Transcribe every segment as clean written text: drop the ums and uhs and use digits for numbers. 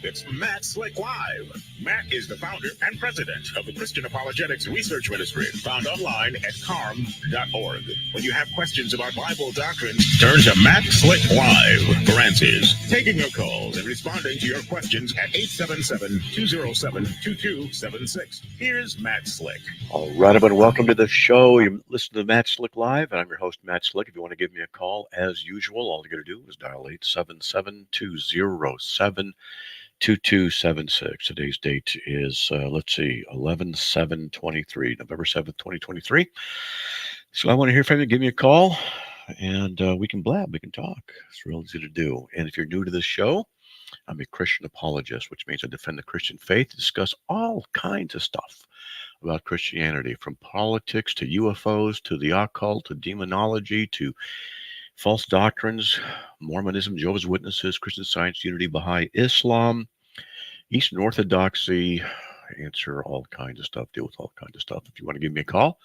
It's Matt Slick Live. Matt is the founder and president of the Christian Apologetics Research Ministry, found online at CARM.org. When you have questions about Bible doctrine, turn to Matt Slick Live for answers. Taking your calls and responding to your questions at 877-207-2276. Here's Matt Slick. All right, everyone, welcome to the show. You listen to Matt Slick Live, and I'm your host, Matt Slick. If you want to give me a call, as usual, all you got to do is dial 877-207-2276. Today's date is, 11/7/23, November 7th, 2023. So I want to hear from you. Give me a call, and we can blab, we can talk. It's real easy to do. And if you're new to this show, I'm a Christian apologist, which means I defend the Christian faith, discuss all kinds of stuff about Christianity, from politics to UFOs to the occult to demonology to false doctrines, Mormonism, Jehovah's Witnesses, Christian Science, Unity, Baha'i, Islam, Eastern Orthodoxy. Answer all kinds of stuff, deal with all kinds of stuff. If you want to give me a call,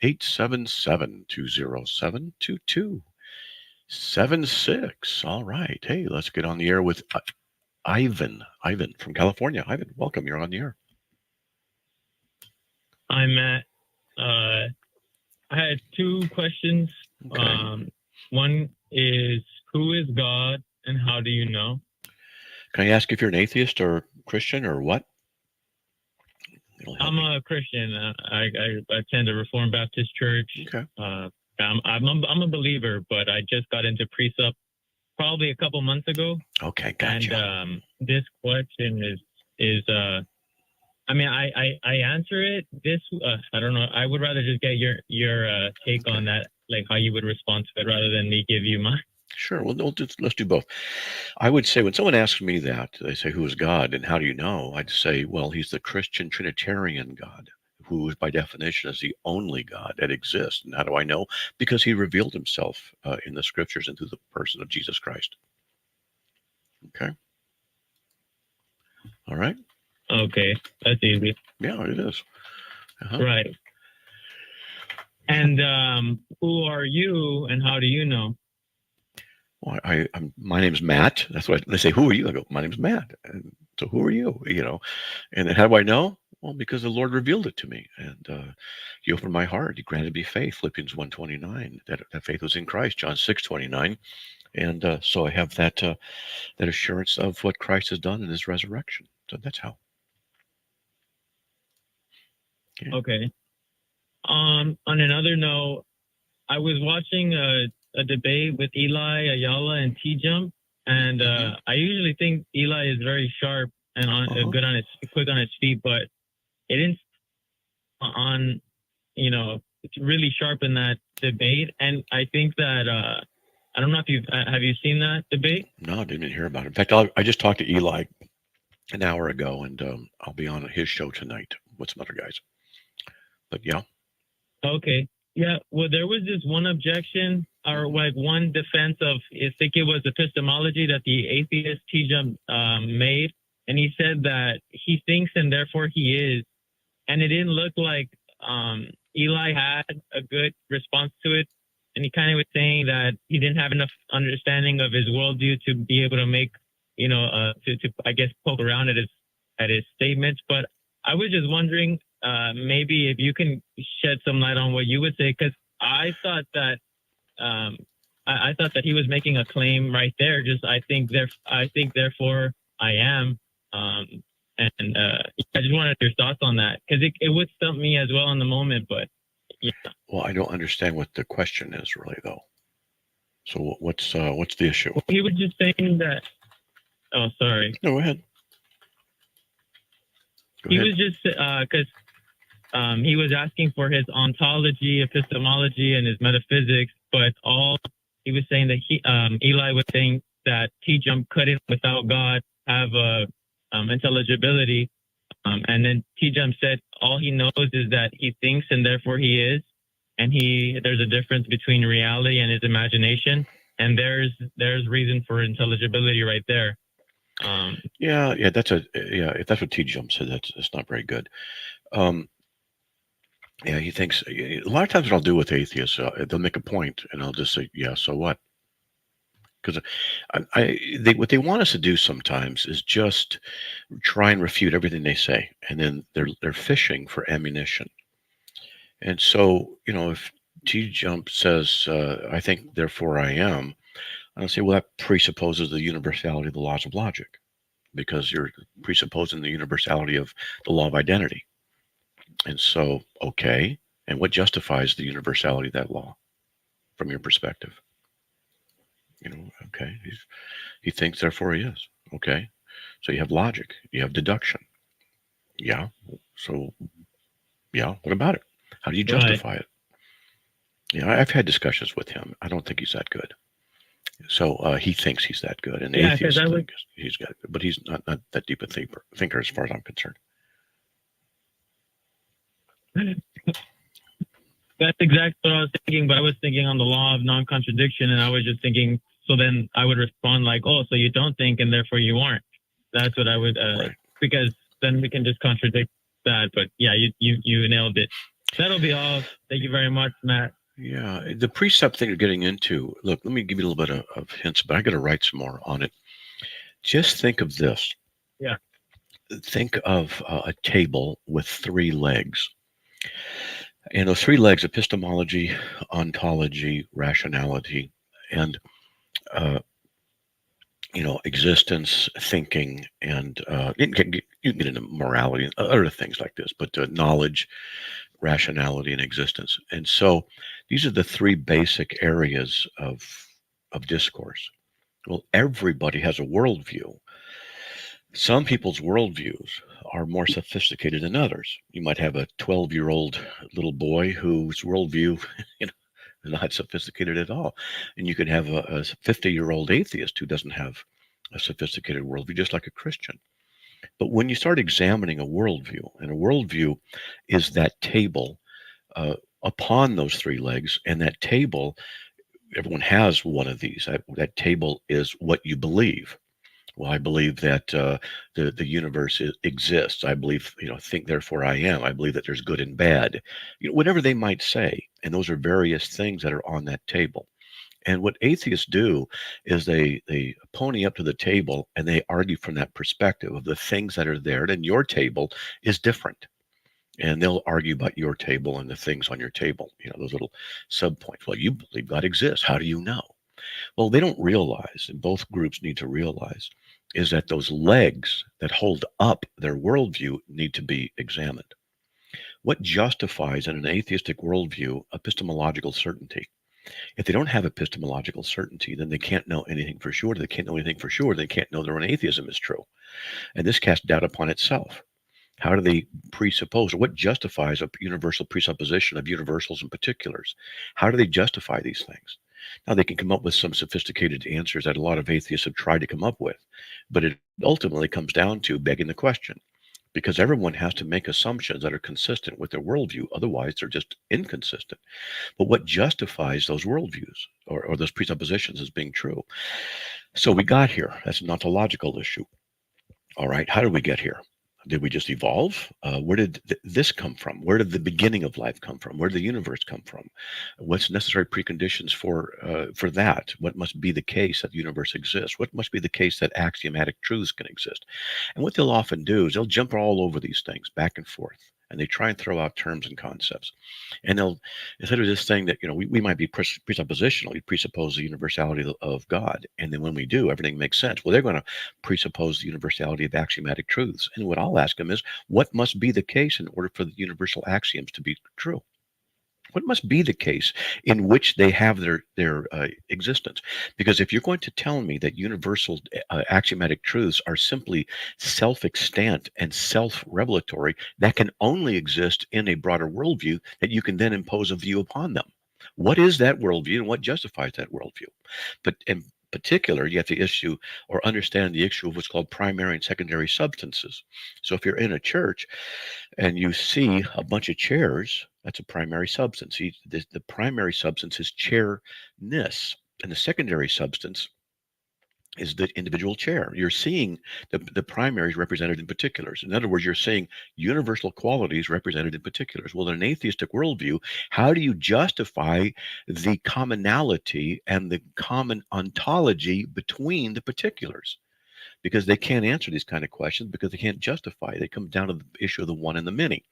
877-207-2276. All right. Hey, let's get on the air with Ivan from California. Ivan, welcome. You're on the air. Hi, Matt. I had two questions. Okay. One is, who is God and how do you know? Can I ask if you're an atheist or Christian or what? I'm a Christian. I attend a Reformed Baptist church. Okay. I'm a believer, but I just got into Precept probably a couple months ago. Okay, gotcha. And this question is I mean, I answer it. I don't know. I would rather just get your take on that, like how you would respond to it, rather than me give you mine. Sure. Well, let's do both. I would say when someone asks me that, they say, who is God and how do you know? I'd say, well, he's the Christian Trinitarian God, who is by definition is the only God that exists. And how do I know? Because he revealed himself in the scriptures and through the person of Jesus Christ. Okay. All right. Okay. That's easy. Yeah, it is. Uh-huh. Right. And who are you and how do you know? Well, my name's Matt. That's why they say, who are you? I go, my name's Matt. And so who are you? And then how do I know? Well, because the Lord revealed it to me, and he opened my heart. He granted me faith. Philippians 1:29. That faith was in Christ. John 6:29. And so I have that assurance of what Christ has done in his resurrection. So that's how. Okay. On another note, I was watching a debate with Eli, Ayala, and T-Jump, and I usually think Eli is very sharp and quick on his feet, but it didn't it's really sharp in that debate, and I think that I don't know if have you seen that debate? No, I didn't hear about it. In fact, I just talked to Eli an hour ago, and I'll be on his show tonight with some other guys. But yeah. Okay. Yeah. Well, there was this one objection or like one defense of, I think it was epistemology that the atheist T-Jump made. And he said that he thinks and therefore he is. And it didn't look like Eli had a good response to it. And he kind of was saying that he didn't have enough understanding of his worldview to be able to make, to I guess, poke around at his statements. But I was just wondering, maybe if you can shed some light on what you would say, because I thought that he was making a claim right there. Just I think therefore I am, and I just wanted your thoughts on that, because it would stump me as well in the moment. But yeah. Well, I don't understand what the question is really, though. So what's the issue? Well, he was just saying that. Oh, sorry. No, go ahead. He was just because he was asking for his ontology, epistemology, and his metaphysics, but he was saying that Eli was saying that T-Jump couldn't, without God, have intelligibility, and then T-Jump said all he knows is that he thinks and therefore he is, and there's a difference between reality and his imagination, and there's reason for intelligibility right there. If that's what T-Jump said, that's not very good. He thinks a lot of times what I'll do with atheists, they'll make a point and I'll just say, yeah, so what? Because what they want us to do sometimes is just try and refute everything they say, and then they're fishing for ammunition. And so, if T Jump says, "I think, therefore I am," I'll say, well, that presupposes the universality of the laws of logic, because you're presupposing the universality of the law of identity. And so, okay, and what justifies the universality of that law from your perspective? Okay, he thinks, therefore he is. Okay, so you have logic, you have deduction. Yeah, so, yeah, what about it? How do you justify it? I've had discussions with him. I don't think he's that good. So he thinks he's that good, and atheists think he's good, but he's not that deep a thinker as far as I'm concerned. That's exactly what I was thinking, but I was thinking on the law of non-contradiction, and I was just thinking, so then I would respond like, oh, so you don't think, and therefore you aren't. That's what I would, right. Because then we can just contradict that. But yeah, you nailed it. That'll be all. Thank you very much, Matt. Yeah, the precept thing you're getting into, look, let me give you a little bit of hints, but I got to write some more on it. Just think of this. Yeah. Think of a table with 3 legs. And those 3 legs: epistemology, ontology, rationality, and existence, thinking, and you can get into morality and other things like this, but knowledge, rationality, and existence. And so these are the 3 basic areas of discourse. Well, everybody has a worldview. Some people's worldviews are more sophisticated than others. You might have a 12-year-old little boy whose worldview is not sophisticated at all. And you can have a 50-year-old atheist who doesn't have a sophisticated worldview, just like a Christian. But when you start examining a worldview, and a worldview is that table upon those 3 legs, and that table, everyone has one of these. That table is what you believe. Well, I believe that the universe exists. I believe, think, therefore I am. I believe that there's good and bad. Whatever they might say. And those are various things that are on that table. And what atheists do is they pony up to the table and they argue from that perspective of the things that are there. And your table is different. And they'll argue about your table and the things on your table, those little subpoints. Well, you believe God exists. How do you know? Well, they don't realize, and both groups need to realize, is that those legs that hold up their worldview need to be examined. What justifies in an atheistic worldview epistemological certainty? If they don't have epistemological certainty, then they can't know anything for sure. They can't know anything for sure. They can't know their own atheism is true. And this casts doubt upon itself. How do they presuppose, or what justifies a universal presupposition of universals and particulars? How do they justify these things? Now, they can come up with some sophisticated answers that a lot of atheists have tried to come up with, but it ultimately comes down to begging the question, because everyone has to make assumptions that are consistent with their worldview. Otherwise, they're just inconsistent. But what justifies those worldviews or those presuppositions as being true? So we got here. That's an ontological issue. All right, how did we get here? Did we just evolve? Where did this come from? Where did the beginning of life come from? Where did the universe come from? What's necessary preconditions for that? What must be the case that the universe exists? What must be the case that axiomatic truths can exist? And what they'll often do is they'll jump all over these things back and forth, and they try and throw out terms and concepts. And they'll, instead of this thing that, we might be presuppositional, we presuppose the universality of God. And then when we do, everything makes sense. Well, they're going to presuppose the universality of axiomatic truths. And what I'll ask them is, what must be the case in order for the universal axioms to be true? What must be the case in which they have their existence? Because if you're going to tell me that universal axiomatic truths are simply self-extant and self-revelatory, that can only exist in a broader worldview that you can then impose a view upon them. What is that worldview and what justifies that worldview? But in particular, you have to issue or understand the issue of what's called primary and secondary substances. So if you're in a church and you see a bunch of chairs, that's a primary substance. The primary substance is chairness, and the secondary substance is the individual chair. You're seeing the primaries represented in particulars. In other words, you're seeing universal qualities represented in particulars. Well, in an atheistic worldview, how do you justify the commonality and the common ontology between the particulars? Because they can't answer these kind of questions because they can't justify. They come down to the issue of the one and the many.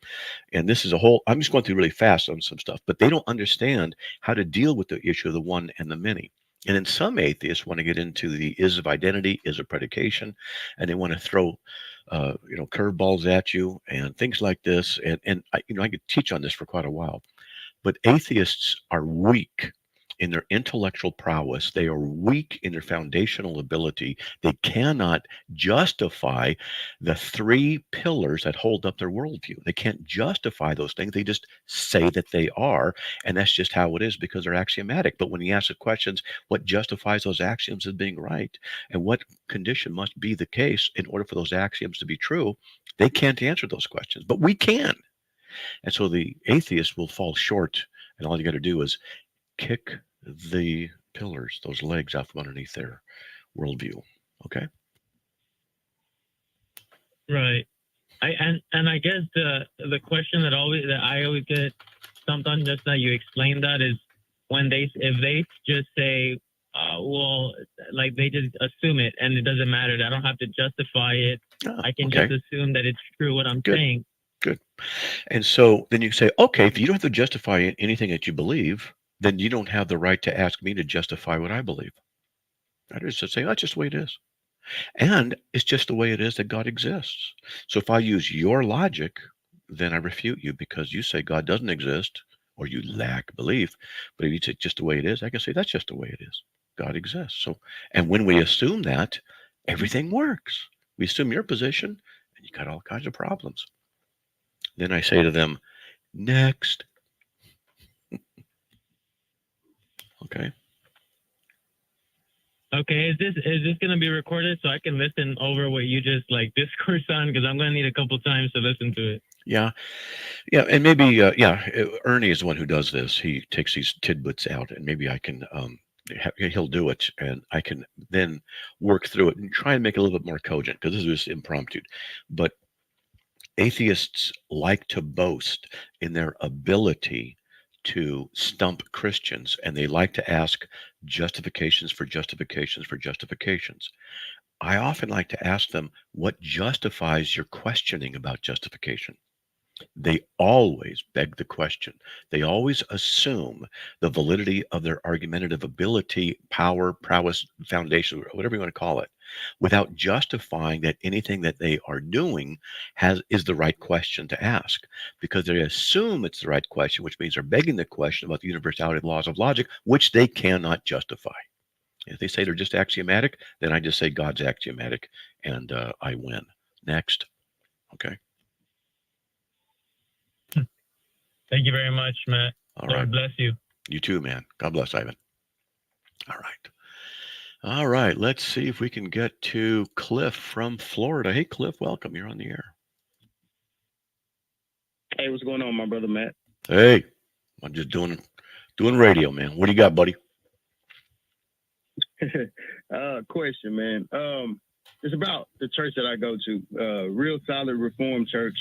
And this is a whole, I'm just going through really fast on some stuff, but they don't understand how to deal with the issue of the one and the many. And then some atheists want to get into the is of identity, is of predication, and they want to throw, curveballs at you and things like this. And I could teach on this for quite a while, but atheists are weak in their intellectual prowess. They are weak in their foundational ability. They cannot justify the three pillars that hold up their worldview. They can't justify those things. They just say that they are, and that's just how it is because they're axiomatic. But when you ask the questions, what justifies those axioms as being right, and what condition must be the case in order for those axioms to be true, they can't answer those questions, but we can. And so the atheist will fall short, and all you got to do is kick the pillars, those legs out from underneath their worldview. Okay. Right. I guess the question that I always get sometimes, just that you explained that, is if they just say, well, like they just assume it and it doesn't matter. I don't have to justify it. I can just assume that it's true what I'm saying. Good. And so then you say, okay, if you don't have to justify anything that you believe, then you don't have the right to ask me to justify what I believe. That is to say, that's just the way it is. And it's just the way it is that God exists. So if I use your logic, then I refute you because you say God doesn't exist or you lack belief. But if you say just the way it is, I can say that's just the way it is. God exists. So, and when we assume that, everything works. We assume your position and you got all kinds of problems. Then I say to them, next. Okay. Okay. Is this going to be recorded so I can listen over what you just like discourse on? Because I'm going to need a couple times to listen to it. Yeah. And maybe, Ernie is the one who does this. He takes these tidbits out, and maybe I can, he'll do it, and I can then work through it and try and make it a little bit more cogent because this is just impromptu. But atheists like to boast in their ability to stump Christians, and they like to ask justifications for justifications for justifications. I often like to ask them, what justifies your questioning about justification? They always beg the question. They always assume the validity of their argumentative ability, power, prowess, foundation, whatever you want to call it, without justifying that anything that they are doing is the right question to ask, because they assume it's the right question, which means they're begging the question about the universality of laws of logic, which they cannot justify. If they say they're just axiomatic, then I just say God's axiomatic, and I win. Next. Okay. Thank you very much, Matt. All Lord right. bless you. You too, man. God bless, Ivan. All right. Let's see if we can get to Cliff from Florida. Hey, Cliff, welcome. You're on the air. Hey, what's going on, my brother Matt? Hey, I'm just doing radio, man. What do you got, buddy? Question, man. It's about the church that I go to, Real Solid Reformed Church.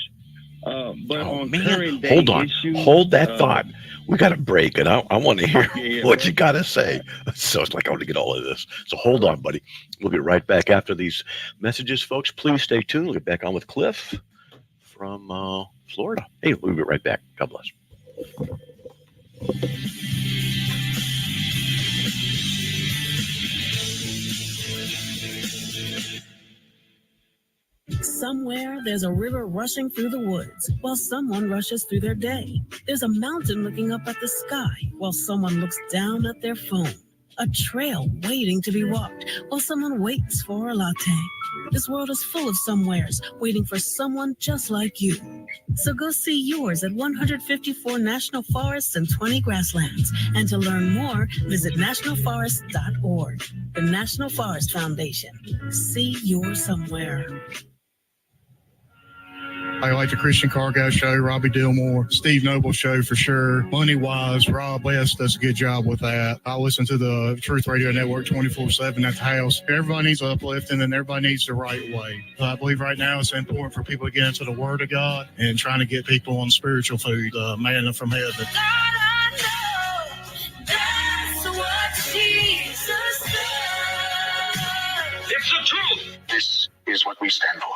But on current day hold on, issues, hold that thought. We got a break, and I want to hear what bro. you got to say. So it's like I want to get all of this. So hold on, buddy. We'll be right back after these messages, folks. Please stay tuned. We'll get back on with Cliff from Florida. Hey, we'll be right back. God bless. Somewhere there's a river rushing through the woods while someone rushes through their day. There's a mountain looking up at the sky while someone looks down at their phone. A trail waiting to be walked while someone waits for a latte. This world is full of somewheres waiting for someone just like you. So go see yours at 154 national forests and 20 grasslands. And to learn more, visit nationalforest.org. The National Forest Foundation. See yours somewhere. I like the Christian Car Guy Show, Robbie Dillmore, Steve Noble Show for sure. Money Wise, Rob West does a good job with that. I listen to the Truth Radio Network 24/7 at the house. Everybody needs uplifting and everybody needs the right way. So I believe right now it's important for people to get into the Word of God and trying to get people on spiritual food, manna from heaven. God, I know that's what Jesus said. It's the truth. This is what we stand for.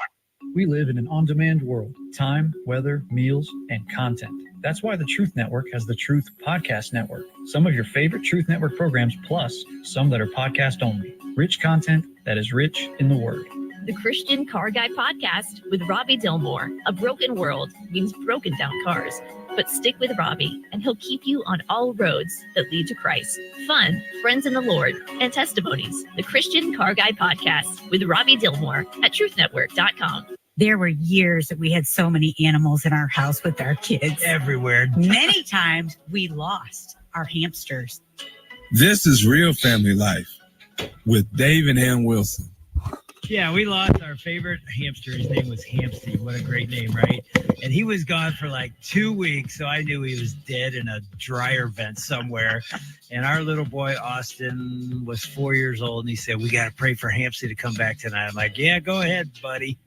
We live in an on-demand world. Time, weather, meals, and content. That's why the Truth Network has the Truth Podcast Network. Some of your favorite Truth Network programs, plus some that are podcast only. Rich content that is rich in the Word. The Christian Car Guy Podcast with Robbie Dillmore. A broken world means broken down cars. But stick with Robbie, and he'll keep you on all roads that lead to Christ. Fun, friends in the Lord, and testimonies. The Christian Car Guy Podcast with Robbie Dillmore at truthnetwork.com. There were years that we had so many animals in our house with our kids. Everywhere. Many times we lost our hamsters. This is Real Family Life with Dave and Ann Wilson. Yeah, we lost our favorite hamster. His name was Hampsy. What a great name, right? And he was gone for like 2 weeks, so I knew he was dead in a dryer vent somewhere. And our little boy, Austin, was 4 years old, and he said, we got to pray for Hampsy to come back tonight. I'm like, yeah, go ahead, buddy.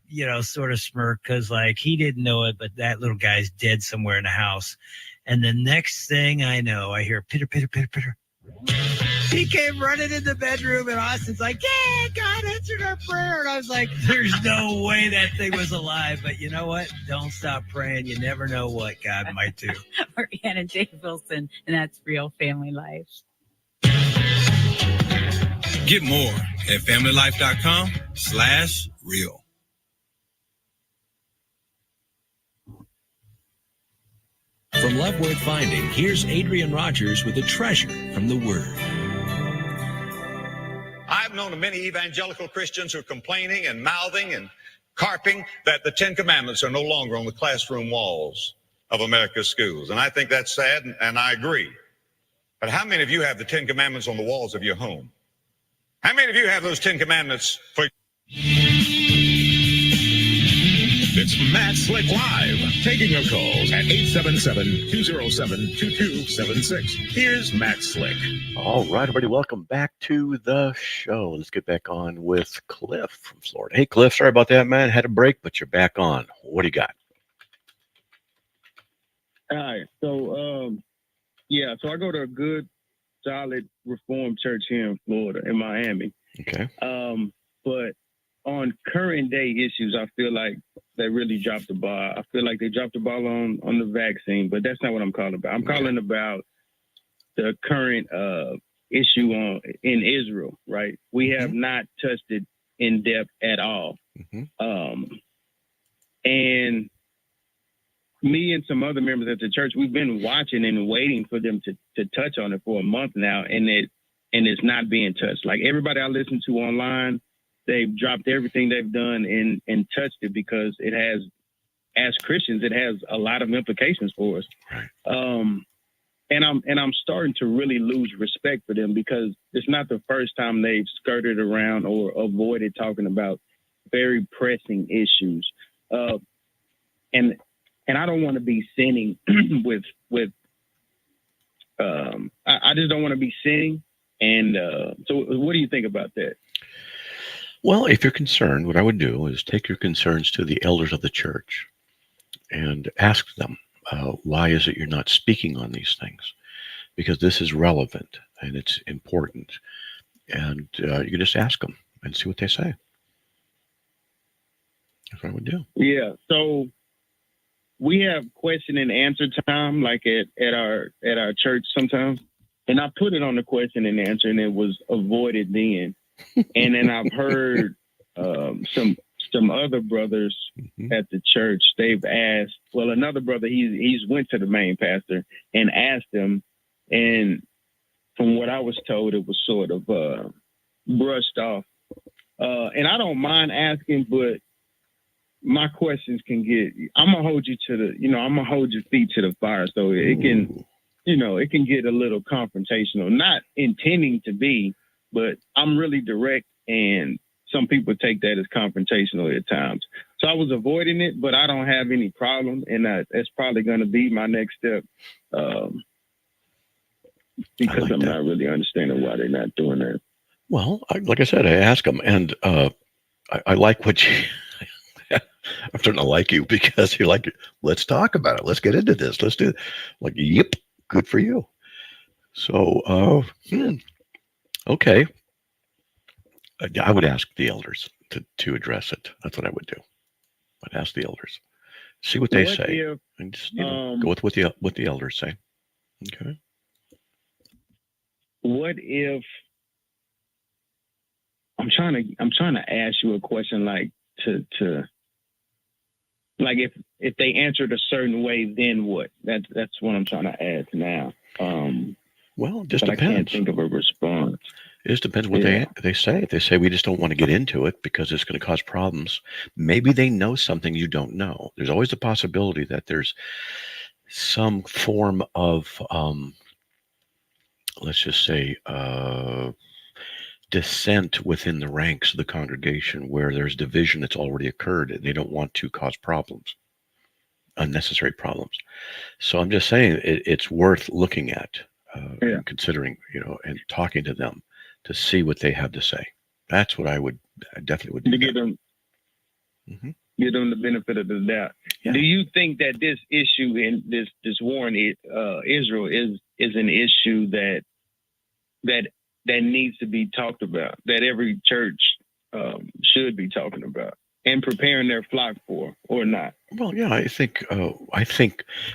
You know, sort of smirk, because like he didn't know it, but that little guy's dead somewhere in the house. And the next thing I know, I hear pitter, pitter, pitter, pitter. He came running in the bedroom, and Austin's like, yeah, God answered our prayer. And I was like, there's no way that thing was alive. But you know what? Don't stop praying. You never know what God might do. Or Ann and Dave Wilson, and that's Real Family Life. Get more at familylife.com/real. From Love Worth Finding, here's Adrian Rogers with a treasure from the Word. I've known of many evangelical Christians who are complaining and mouthing and carping that the Ten Commandments are no longer on the classroom walls of America's schools. And I think that's sad, and I agree. But how many of you have the Ten Commandments on the walls of your home? How many of you have those Ten Commandments for... It's Matt Slick Live, taking your calls at 877-207-2276. Here's Matt Slick. All right, everybody, welcome back to the show. Let's get back on with Cliff from Florida. Hey, Cliff, sorry about that, man. Had a break, but you're back on. What do you got? All right. So, so I go to a good, solid Reformed church here in Florida, in Miami. Okay. But on current day issues, I feel like they really dropped the ball. I feel like they dropped the ball on the vaccine, but that's not what I'm calling about. I'm calling about the current issue in Israel, right? We have not touched it in depth at all. And me and some other members at the church, we've been watching and waiting for them to touch on it for a month now, and it's not being touched. Like everybody I listen to online, they've dropped everything they've done and touched it because it has, as Christians, it has a lot of implications for us. Right. And I'm starting to really lose respect for them because it's not the first time they've skirted around or avoided talking about very pressing issues. And I don't want to be sinning with I just don't want to be sinning. And so what do you think about that? Well, if you're concerned, what I would do is take your concerns to the elders of the church and ask them, why is it you're not speaking on these things? Because this is relevant and it's important. And you can just ask them and see what they say. That's what I would do. Yeah. So we have question and answer time, like at our church sometimes. And I put it on the question and answer, and it was avoided then. And then I've heard some other brothers at the church, they've asked, well, another brother, he's went to the main pastor and asked him. And from what I was told, it was sort of brushed off. And I don't mind asking, but my questions can I'm going to hold you I'm going to hold your feet to the fire. So it can, it can get a little confrontational, not intending to be, but I'm really direct, and some people take that as confrontational at times. So I was avoiding it, but I don't have any problem, and that's probably going to be my next step, because I'm not really understanding why they're not doing that. Well, like I said, I ask them, and I like what you. I'm starting to like you because you're like, let's talk about it. Let's get into this. Let's do it. Like, yep, good for you. So, okay. I would ask the elders to address it. That's what I would do. I'd ask the elders, see what they say, and just go with what the elders say. Okay. What if I'm trying to ask you a question, like like if they answered a certain way, then what? That's what I'm trying to ask now. Well, it just depends. I can't think of a response. It just depends what they say. If they say we just don't want to get into it because it's going to cause problems, maybe they know something you don't know. There's always a possibility that there's some form of, let's just say, dissent within the ranks of the congregation where there's division that's already occurred and they don't want to cause problems, unnecessary problems. So I'm just saying it's worth looking at, and considering, and talking to them to see what they have to say. That's what I definitely would do. To give them the benefit of the doubt. Yeah. Do you think that this issue in this war in Israel is an issue that needs to be talked about, that every church should be talking about and preparing their flock for, or not? Well, yeah, I think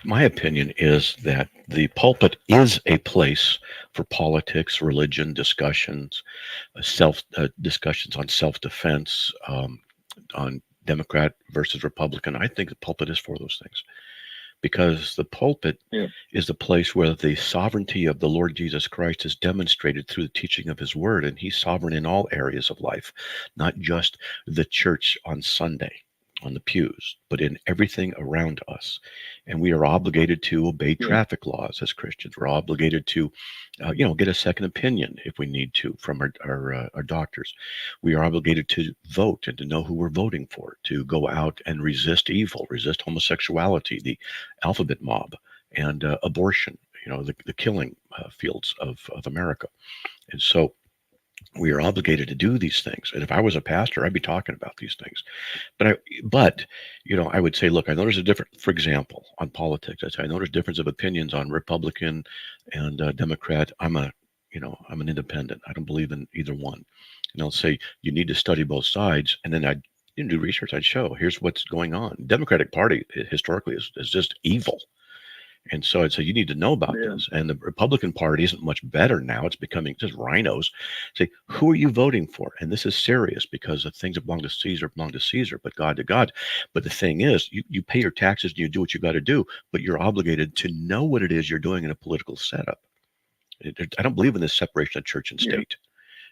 my opinion is that the pulpit is a place for politics, religion, discussions, discussions on self-defense, on Democrat versus Republican. I think the pulpit is for those things. Because the pulpit is the place where the sovereignty of the Lord Jesus Christ is demonstrated through the teaching of his word, and he's sovereign in all areas of life, not just the church on Sunday, on the pews, but in everything around us. And we are obligated to obey traffic laws as Christians. We're obligated to, get a second opinion if we need to from our doctors. We are obligated to vote and to know who we're voting for, to go out and resist evil, resist homosexuality, the alphabet mob, and abortion, the killing fields of America. And so we are obligated to do these things. And if I was a pastor, I'd be talking about these things. But I would say, look, I know there's a different, for example, on politics, I know there's difference of opinions on Republican and Democrat. I'm an independent. I don't believe in either one. And I'll say, you need to study both sides. And then I'd do research. I'd show, here's what's going on. Democratic Party historically is just evil. And so I'd say, you need to know about this. And the Republican Party isn't much better now. It's becoming just rhinos. Say, who are you voting for? And this is serious because the things that belong to Caesar, but God to God. But the thing is, you pay your taxes and you do what you got to do, but you're obligated to know what it is you're doing in a political setup. I don't believe in this separation of church and state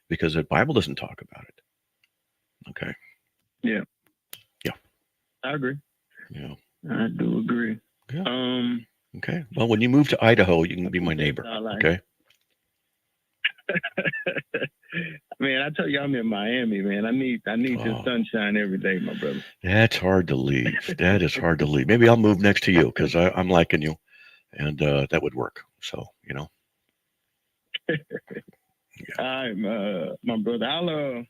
because the Bible doesn't talk about it. Okay. Yeah. Yeah. I agree. Yeah. I do agree. Yeah. Okay. Well, when you move to Idaho, you can be my neighbor. Okay. Man, I tell you, I'm in Miami, man. I need the sunshine every day, my brother. That's hard to leave. That is hard to leave. Maybe I'll move next to you because I'm liking you, and that would work. So All right, my brother. I'll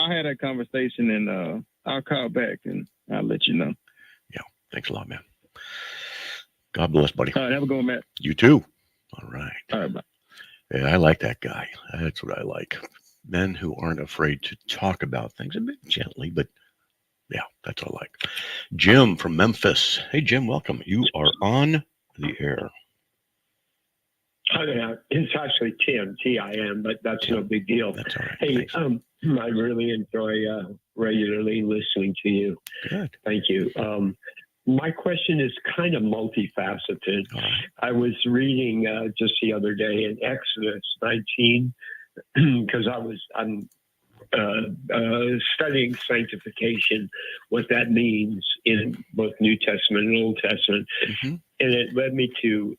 have that conversation and I'll call back and I'll let you know. Yeah. Thanks a lot, man. God bless, buddy. All right, have a good one, Matt. You too. All right. All right, bye. Yeah, I like that guy. That's what I like. Men who aren't afraid to talk about things a bit gently, but yeah, that's what I like. Jim from Memphis. Hey, Jim, welcome. You are on the air. Hi there. It's actually Tim, T-I-M, but that's no big deal. That's all right. Hey, Thanks. I really enjoy regularly listening to you. Good. Thank you. My question is kind of multifaceted. I was reading just the other day in Exodus 19 because I'm studying sanctification, what that means in both New Testament and Old Testament, and it led me to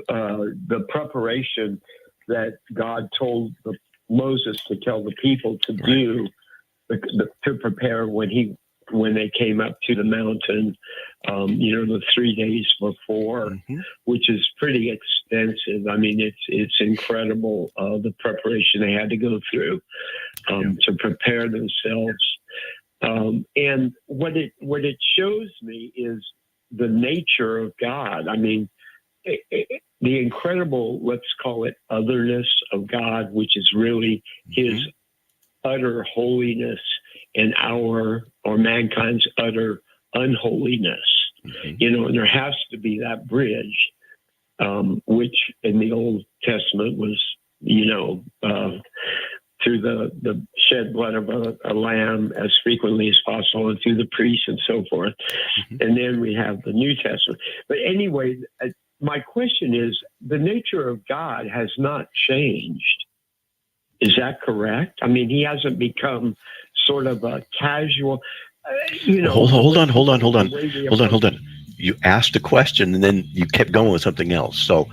the preparation that God told Moses to tell the people to do to prepare when he when they came up to the mountain, the 3 days before, which is pretty extensive. I mean, it's incredible, the preparation they had to go through to prepare themselves. And what it shows me is the nature of God. I mean, the incredible, let's call it otherness of God, which is really his utter holiness and our or mankind's utter unholiness. And there has to be that bridge, which in the Old Testament was, through the shed blood of a lamb as frequently as possible, and through the priest and so forth. And then we have the New Testament. But anyway, my question is, the nature of God has not changed. Is that correct? I mean, he hasn't become sort of a casual, Hold on. You asked a question and then you kept going with something else. So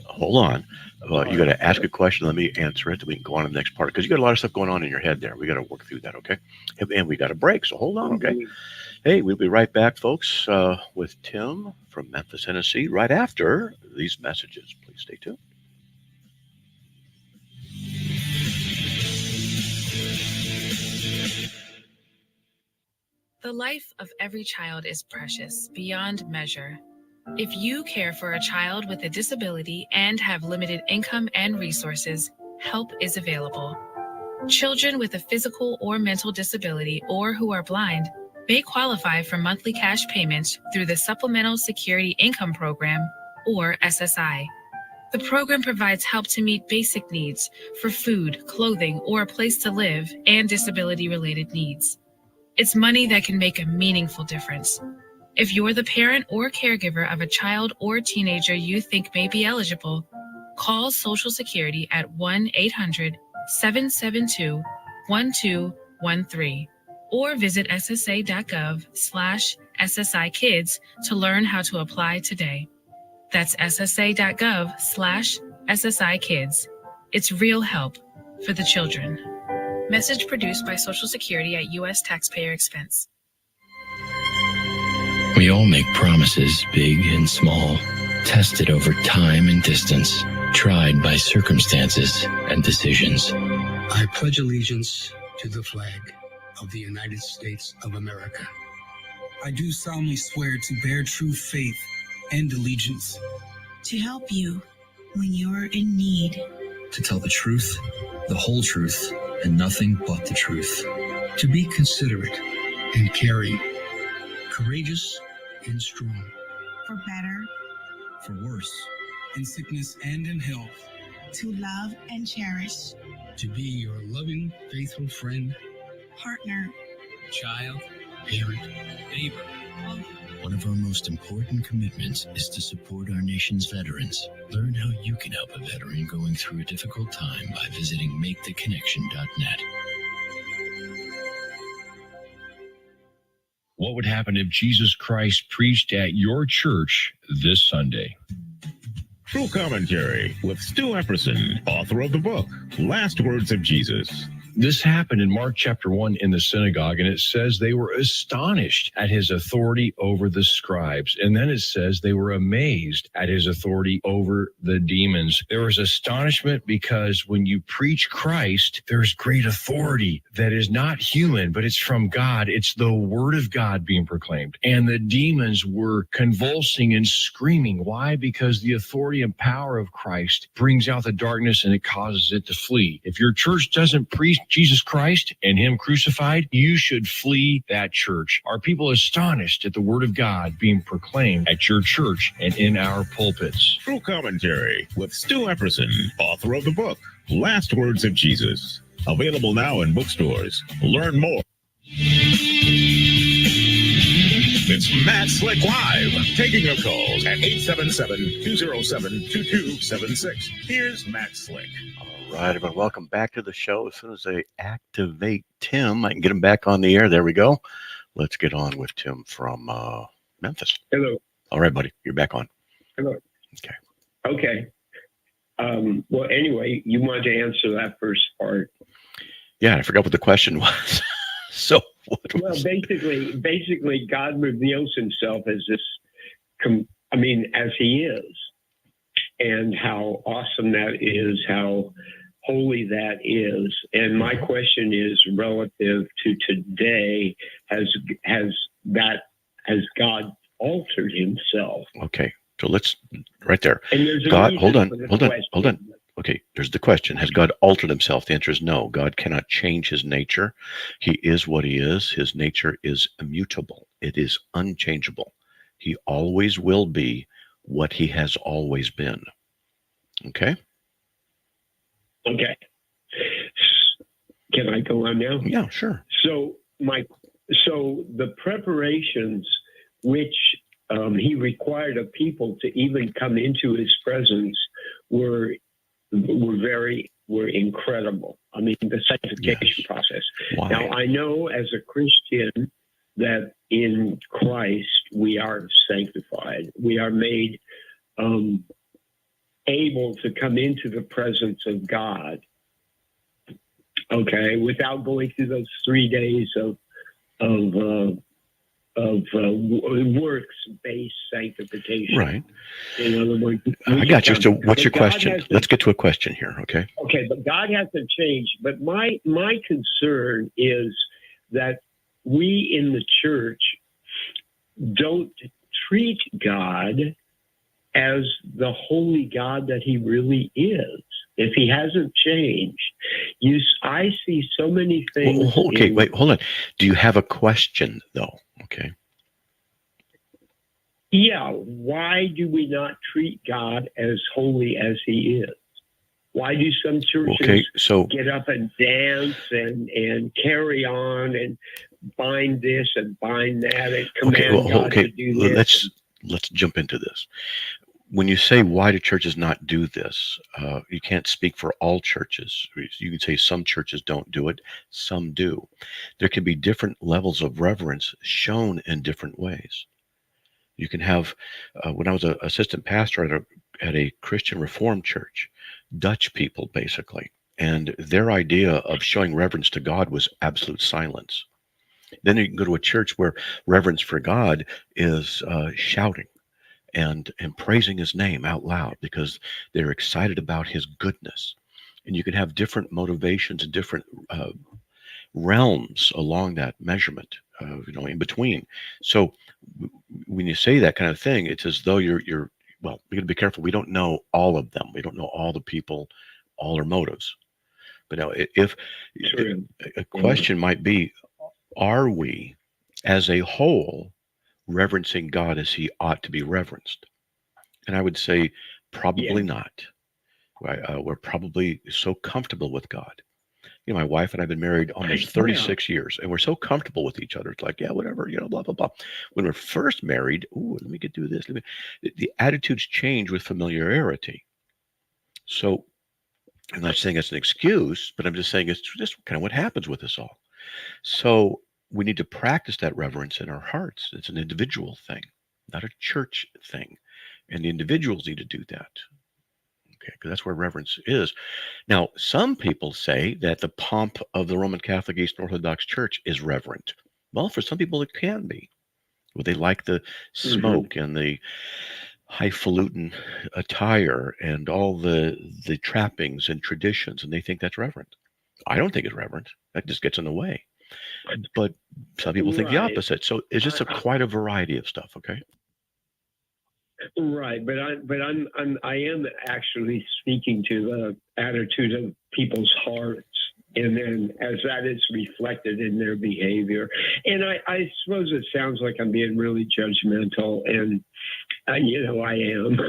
hold on. You got to ask a question. Let me answer it. Then we can go on to the next part, because you got a lot of stuff going on in your head there. We got to work through that, okay? And we got a break, so hold on, okay? Hey, we'll be right back, folks, with Tim from Memphis, Tennessee, right after these messages. Please stay tuned. The life of every child is precious beyond measure. If you care for a child with a disability and have limited income and resources, help is available. Children with a physical or mental disability or who are blind may qualify for monthly cash payments through the Supplemental Security Income Program, or SSI. The program provides help to meet basic needs for food, clothing, or a place to live, and disability-related needs. It's money that can make a meaningful difference. If you're the parent or caregiver of a child or teenager you think may be eligible, call Social Security at 1-800-772-1213 or visit ssa.gov/SSI-Kids to learn how to apply today. That's ssa.gov/SSI-Kids. It's real help for the children. Message produced by Social Security at U.S. taxpayer expense. We all make promises, big and small, tested over time and distance, tried by circumstances and decisions. I pledge allegiance to the flag of the United States of America. I do solemnly swear to bear true faith and allegiance. To help you when you're in need. To tell the truth, the whole truth, and nothing but the truth. To be considerate and caring. Courageous and strong. For better. For worse. In sickness and in health. To love and cherish. To be your loving, faithful friend. Partner. Child. Parent. Neighbor. One of our most important commitments is to support our nation's veterans. Learn how you can help a veteran going through a difficult time by visiting maketheconnection.net. What would happen if Jesus Christ preached at your church this Sunday? True Commentary with Stu Epperson, author of the book, Last Words of Jesus. This happened in Mark chapter 1 in the synagogue, and it says they were astonished at his authority over the scribes. And then it says they were amazed at his authority over the demons. There was astonishment because when you preach Christ, there's great authority that is not human, but it's from God. It's the word of God being proclaimed. And the demons were convulsing and screaming. Why? Because the authority and power of Christ brings out the darkness and it causes it to flee. If your church doesn't preach Jesus Christ and him crucified, you should flee that church. Are people astonished at the word of God being proclaimed at your church and in our pulpits? True Commentary with Stu Epperson, author of the book, Last Words of Jesus. Available now in bookstores. Learn more. It's Matt Slick Live, taking your calls at 877-207-2276. Here's Matt Slick. All right, everyone, welcome back to the show. As soon as I activate Tim, I can get him back on the air. There we go. Let's get on with Tim from Memphis. Hello. All right, buddy, you're back on. Hello. Okay. Well, anyway, you wanted to answer that first part. Yeah, I forgot what the question was. So Well, basically, God reveals himself as this, as he is, and how awesome that is, how holy that is. And my question is relative to today, has God altered himself? Okay. So let's, right there. And there's a God, reason hold for on. Okay, there's the question. Has God altered himself? The answer is no. God cannot change his nature. He is what he is. His nature is immutable. It is unchangeable. He always will be what he has always been. Okay? Okay. Can I go on now? Yeah, sure. So the preparations which he required of people to even come into his presence were incredible. I mean, the sanctification process. Why? Now, I know as a Christian that in Christ we are sanctified. We are made able to come into the presence of God. Okay, without going through those 3 days of works-based sanctification. Right. In other words, I got you. So what's your question? Let's get to a question here, okay? Okay, but God hasn't changed. But my concern is that we in the church don't treat God as the holy God that he really is. If he hasn't changed, I see so many things. Okay, wait, hold on. Do you have a question, though? Okay. Yeah, why do we not treat God as holy as he is? Why do some churches get up and dance and carry on and bind this and bind that and command God to do this? Let's jump into this. When you say, why do churches not do this? You can't speak for all churches. You can say some churches don't do it, some do. There can be different levels of reverence shown in different ways. You can have, when I was an assistant pastor at a Christian Reformed church, Dutch people basically, and their idea of showing reverence to God was absolute silence. Then you can go to a church where reverence for God is shouting and praising his name out loud because they're excited about his goodness. And you can have different motivations and different realms along that measurement, in between. So when you say that kind of thing, it's as though you're well, we got to be careful. We don't know all of them. We don't know all the people, all their motives. But now, if a question might be, are we as a whole reverencing God as he ought to be reverenced? And I would say probably not. We're probably so comfortable with God. My wife and I have been married almost 36 years, and we're so comfortable with each other. It's like, yeah, whatever, blah, blah, blah. When we're first married, let me do this. The attitudes change with familiarity. So I'm not saying it's an excuse, but I'm just saying it's just kind of what happens with us all. So we need to practice that reverence in our hearts. It's an individual thing, not a church thing. And the individuals need to do that. Okay, because that's where reverence is. Now, some people say that the pomp of the Roman Catholic Eastern Orthodox Church is reverent. Well, for some people it can be. Well, they like the smoke and the highfalutin attire and all the trappings and traditions, and they think that's reverent. I don't think it's reverent. That just gets in the way. But some people think the opposite. So it's just quite a variety of stuff. Okay. Right, but I am actually speaking to the attitude of people's hearts, and then as that is reflected in their behavior. And I suppose it sounds like I'm being really judgmental, and I am.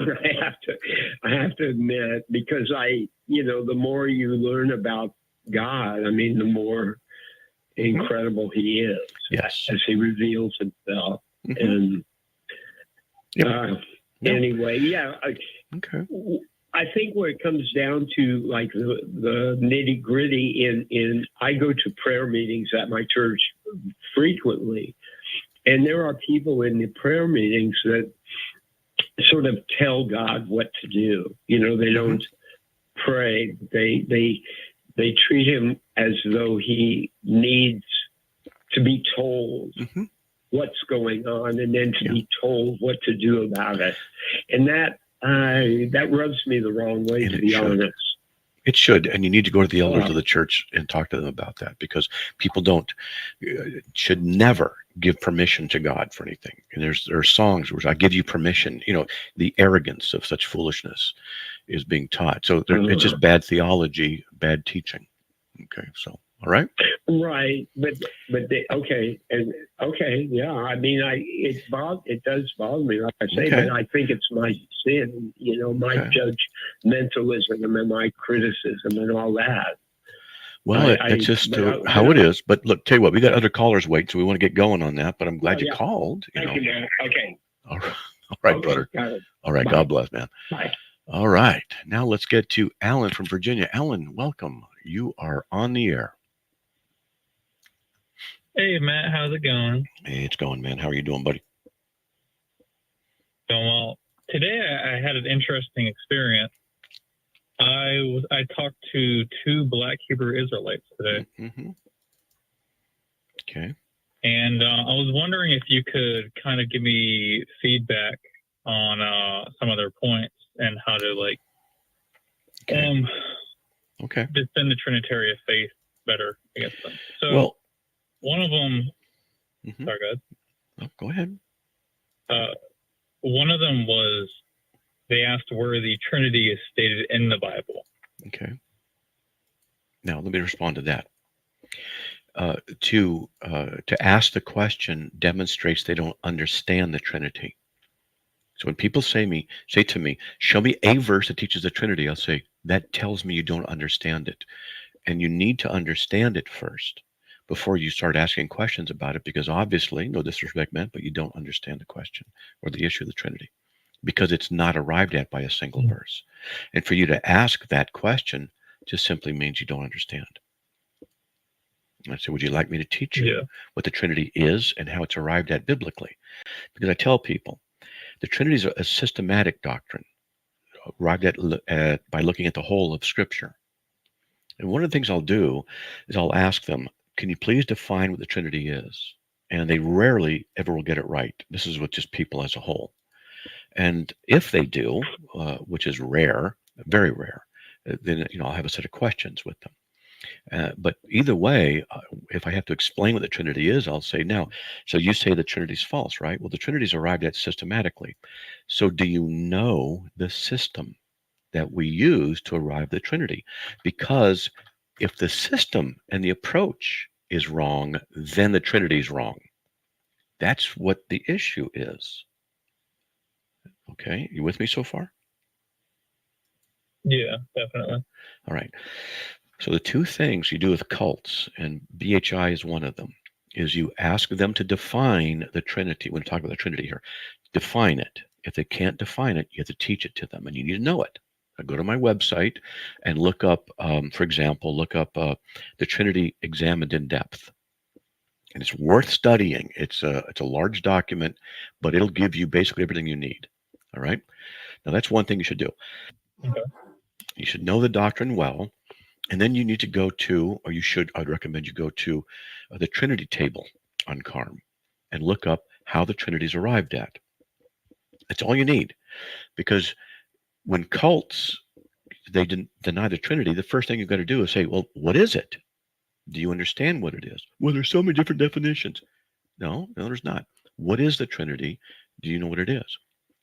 I have to admit, because the more you learn about God, the more incredible he is. Yes, as he reveals himself, and. Anyway, I think where it comes down to like the nitty gritty in I go to prayer meetings at my church frequently, and there are people in the prayer meetings that sort of tell God what to do. They don't pray. They treat him as though he needs to be told what's going on and then to be told what to do about it. And that rubs me the wrong way, And to it be should. honest. It should, and you need to go to the elders Yeah. of the church and talk to them about that, because people should never give permission to God for anything. And there are songs where I give you permission. You know, the arrogance of such foolishness is being taught. So it's just bad theology, bad teaching. Okay, so all right. Right, but yeah. I mean, it does bother me, like I say, Okay. but I think it's my sin, you know, my judgmentalism and my criticism and all that. Well, it's just how it is. But look, tell you what, we got other callers waiting, so we want to get going on that. But I'm glad you called. Thank you, man. Okay. All right, brother. Got it. All right, Bye. God bless, man. Bye. All right, now let's get to Alan from Virginia. Alan, welcome. You are on the air. Hey, Matt, how's it going? Hey, it's going, man. How are you doing, buddy? Doing well. Today, I had an interesting experience. I talked to 2 Black Hebrew Israelites today. Okay. And I was wondering if you could kind of give me feedback on some of their points and how to defend the Trinitarian faith better against them. So one of them, sorry, go ahead. Oh, go ahead. One of them was, they asked where the Trinity is stated in the Bible. Okay. Now let me respond to that. To ask the question demonstrates they don't understand the Trinity. So when people say to me, show me a verse that teaches the Trinity, I'll say, that tells me you don't understand it. And you need to understand it first before you start asking questions about it, because obviously, no disrespect meant, but you don't understand the question or the issue of the Trinity, because it's not arrived at by a single verse. And for you to ask that question just simply means you don't understand. And I say, would you like me to teach you what the Trinity is and how it's arrived at biblically? Because I tell people, the Trinity is a systematic doctrine arrived at by looking at the whole of Scripture. And one of the things I'll do is I'll ask them, can you please define what the Trinity is? And they rarely ever will get it right. This is with just people as a whole. And if they do, which is rare, very rare, then I'll have a set of questions with them. But either way, if I have to explain what the Trinity is, I'll say, now, so you say the Trinity is false, right? Well, the Trinity is arrived at systematically. So do you know the system that we use to arrive at the Trinity? Because if the system and the approach is wrong, then the Trinity is wrong. That's what the issue is. Okay, you with me so far? Yeah, definitely. All right. So the 2 things you do with cults, and BHI is one of them, is you ask them to define the Trinity. We're talking about the Trinity here. Define it. If they can't define it, you have to teach it to them, and you need to know it. I go to my website and look up, for example, the Trinity Examined in Depth. And it's worth studying. It's a large document, but it'll give you basically everything you need. All right. Now that's one thing you should do. Okay. You should know the doctrine well, and then you need to go to, or I'd recommend you go to the Trinity table on CARM and look up how the Trinity is arrived at. That's all you need, because when cults, they deny the Trinity, the first thing you've got to do is say, well, what is it? Do you understand what it is? Well, there's so many different definitions. No, there's not. What is the Trinity? Do you know what it is?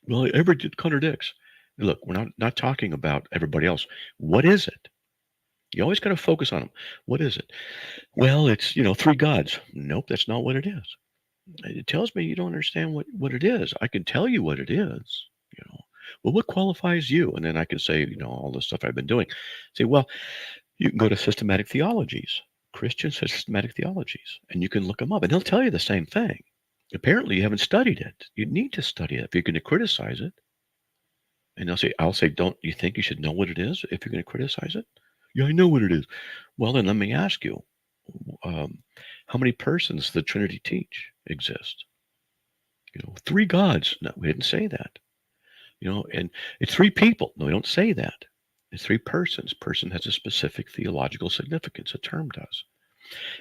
Well, it contradicts. Look, we're not talking about everybody else. What is it? You always got to focus on them. What is it? Well, it's, 3 gods. Nope, that's not what it is. It tells me you don't understand what it is. I can tell you what it is. Well, what qualifies you? And then I can say, all the stuff I've been doing. Say, well, you can go to systematic theologies, Christian systematic theologies, and you can look them up, and they'll tell you the same thing. Apparently, you haven't studied it. You need to study it if you're going to criticize it. And I'll say, don't you think you should know what it is if you're going to criticize it? Yeah, I know what it is. Well, then let me ask you, how many persons the Trinity teach exist? 3 gods. No, we didn't say that. And it's 3 people. No, we don't say that. It's 3 persons. Person has a specific theological significance. A term does.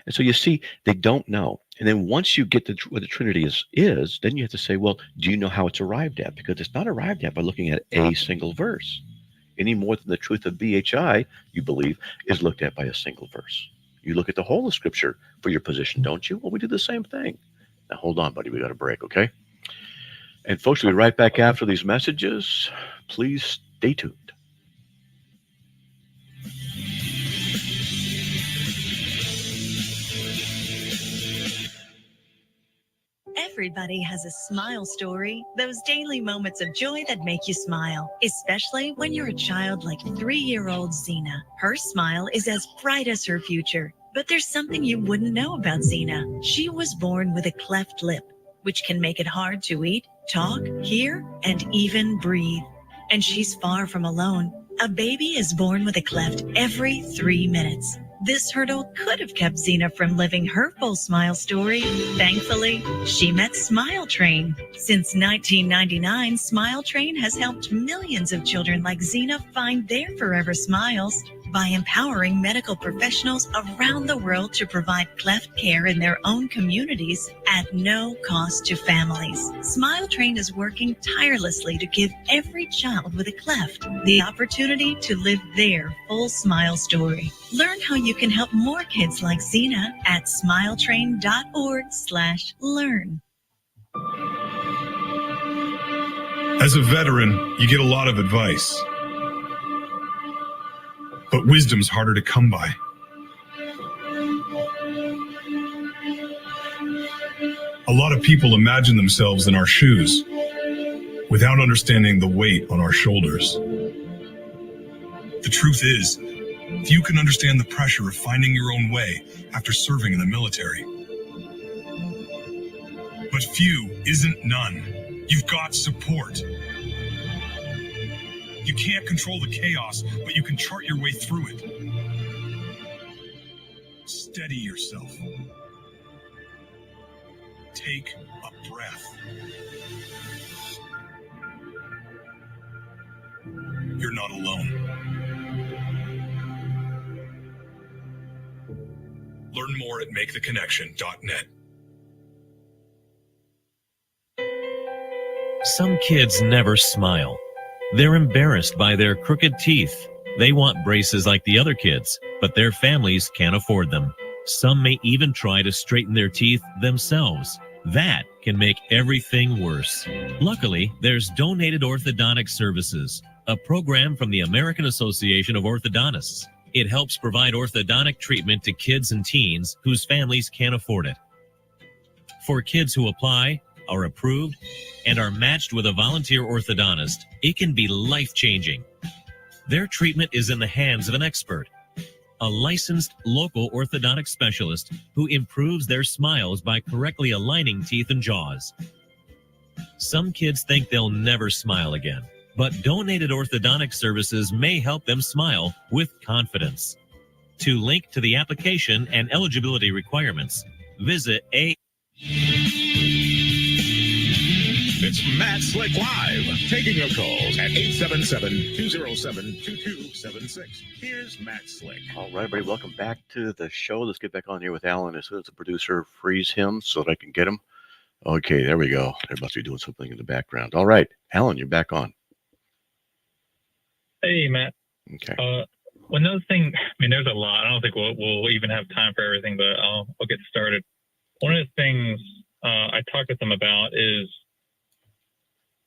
And so you see, they don't know. And then once you get what the Trinity is, then you have to say, well, do you know how it's arrived at? Because it's not arrived at by looking at a single verse. Any more than the truth of BHI, you believe, is looked at by a single verse. You look at the whole of Scripture for your position, don't you? Well, we do the same thing. Now, hold on, buddy. We got a break, okay? And folks, we'll be right back after these messages. Please stay tuned. Everybody has a smile story, those daily moments of joy that make you smile, especially when you're a child like 3-year-old Zena. Her smile is as bright as her future, but there's something you wouldn't know about Zena. She was born with a cleft lip, which can make it hard to eat, talk, hear, and even breathe. And she's far from alone. A baby is born with a cleft every 3 minutes. This hurdle could have kept Zena from living her full smile story. Thankfully, she met Smile Train. Since 1999, Smile Train has helped millions of children like Zena find their forever smiles by empowering medical professionals around the world to provide cleft care in their own communities at no cost to families. Smile Train is working tirelessly to give every child with a cleft the opportunity to live their full smile story. Learn how you can help more kids like Zena at smiletrain.org/learn. As a veteran, you get a lot of advice. But wisdom's harder to come by. A lot of people imagine themselves in our shoes without understanding the weight on our shoulders. The truth is, few can understand the pressure of finding your own way after serving in the military. But few isn't none. You've got support. You can't control the chaos, but you can chart your way through it. Steady yourself. Take a breath. You're not alone. Learn more at maketheconnection.net. Some kids never smile. They're embarrassed by their crooked teeth. They want braces like the other kids, but their families can't afford them. Some may even try to straighten their teeth themselves. That can make everything worse. Luckily, there's Donated Orthodontic Services, a program from the American Association of Orthodontists. It helps provide orthodontic treatment to kids and teens whose families can't afford it. For kids who apply, are approved, and are matched with a volunteer orthodontist, it can be life-changing. Their treatment is in the hands of an expert, a licensed local orthodontic specialist who improves their smiles by correctly aligning teeth and jaws. Some kids think they'll never smile again, but Donated Orthodontic Services may help them smile with confidence. To link to the application and eligibility requirements, visit It's Matt Slick Live, taking your calls at 877-207-2276. Here's Matt Slick. All right, everybody, welcome back to the show. Let's get back on here with Alan as soon as the producer frees him so that I can get him. Okay, there we go. They must be doing something in the background. All right, Alan, you're back on. Hey, Matt. Okay. When those things, I mean, there's a lot. I don't think we'll even have time for everything, but I'll get started. One of the things I talked with them about is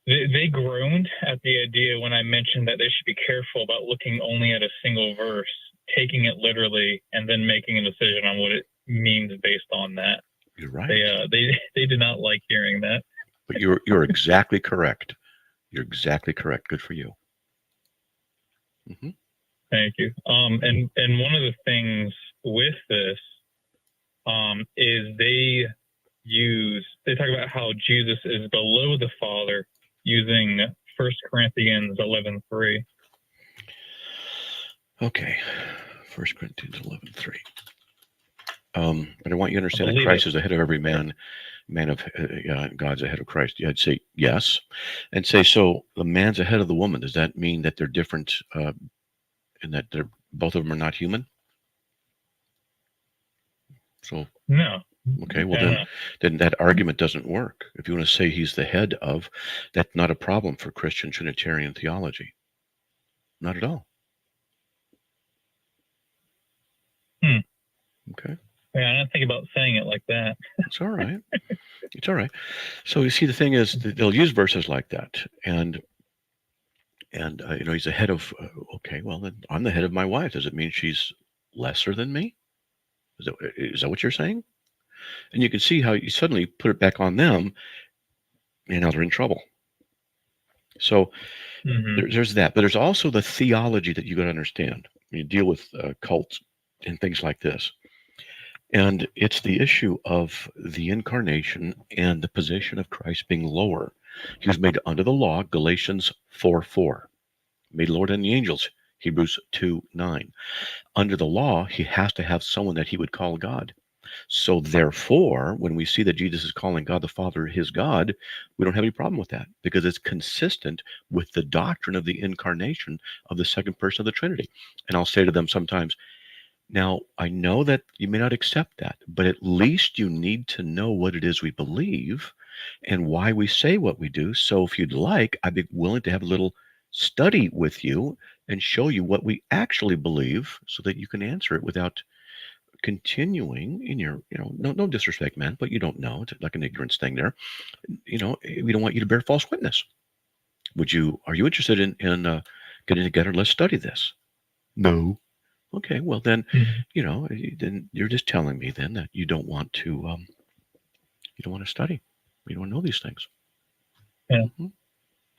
they groaned at the idea when I mentioned that they should be careful about looking only at a single verse, taking it literally, and then making a decision on what it means based on that. You're right. They did not like hearing that. But you're exactly correct. You're exactly correct. Good for you. Mm-hmm. Thank you. And one of the things with this is they talk about how Jesus is below the Father using 1 Corinthians 11:3. Okay. 1 Corinthians 11:3. But I want you to understand that Christ is the head of every man of God's ahead of Christ. Yeah, I'd say yes. And say, so the man's ahead of the woman. Does that mean that they're different and that both of them are not human? So No, Okay, well then that argument doesn't work. If you want to say he's the head of, that's not a problem for Christian Trinitarian theology. Not at all. Okay. Yeah, I didn't think about saying it like that. It's all right. It's all right. So you see, the thing is, they'll use verses like that, and he's the head of. Okay, well then I'm the head of my wife. Does it mean she's lesser than me? Is that what you're saying? And you can see how you suddenly put it back on them, and now they're in trouble. So there's that, but there's also the theology that you got to understand when you deal with cults and things like this. And it's the issue of the incarnation and the position of Christ being lower. He was made under the law, Galatians 4:4. Made lower than the angels, Hebrews 2:9. Under the law, he has to have someone that he would call God. So therefore, when we see that Jesus is calling God the Father his God, we don't have any problem with that, because it's consistent with the doctrine of the incarnation of the second person of the Trinity. And I'll say to them sometimes, now, I know that you may not accept that, but at least you need to know what it is we believe and why we say what we do. So if you'd like, I'd be willing to have a little study with you and show you what we actually believe so that you can answer it without continuing in your, no disrespect, man, but you don't know. It's like an ignorance thing there. We don't want you to bear false witness. Are you interested in getting together? Let's study this. No. Okay, well then, then you're just telling me then that you don't want to study. You don't want to know these things. Yeah.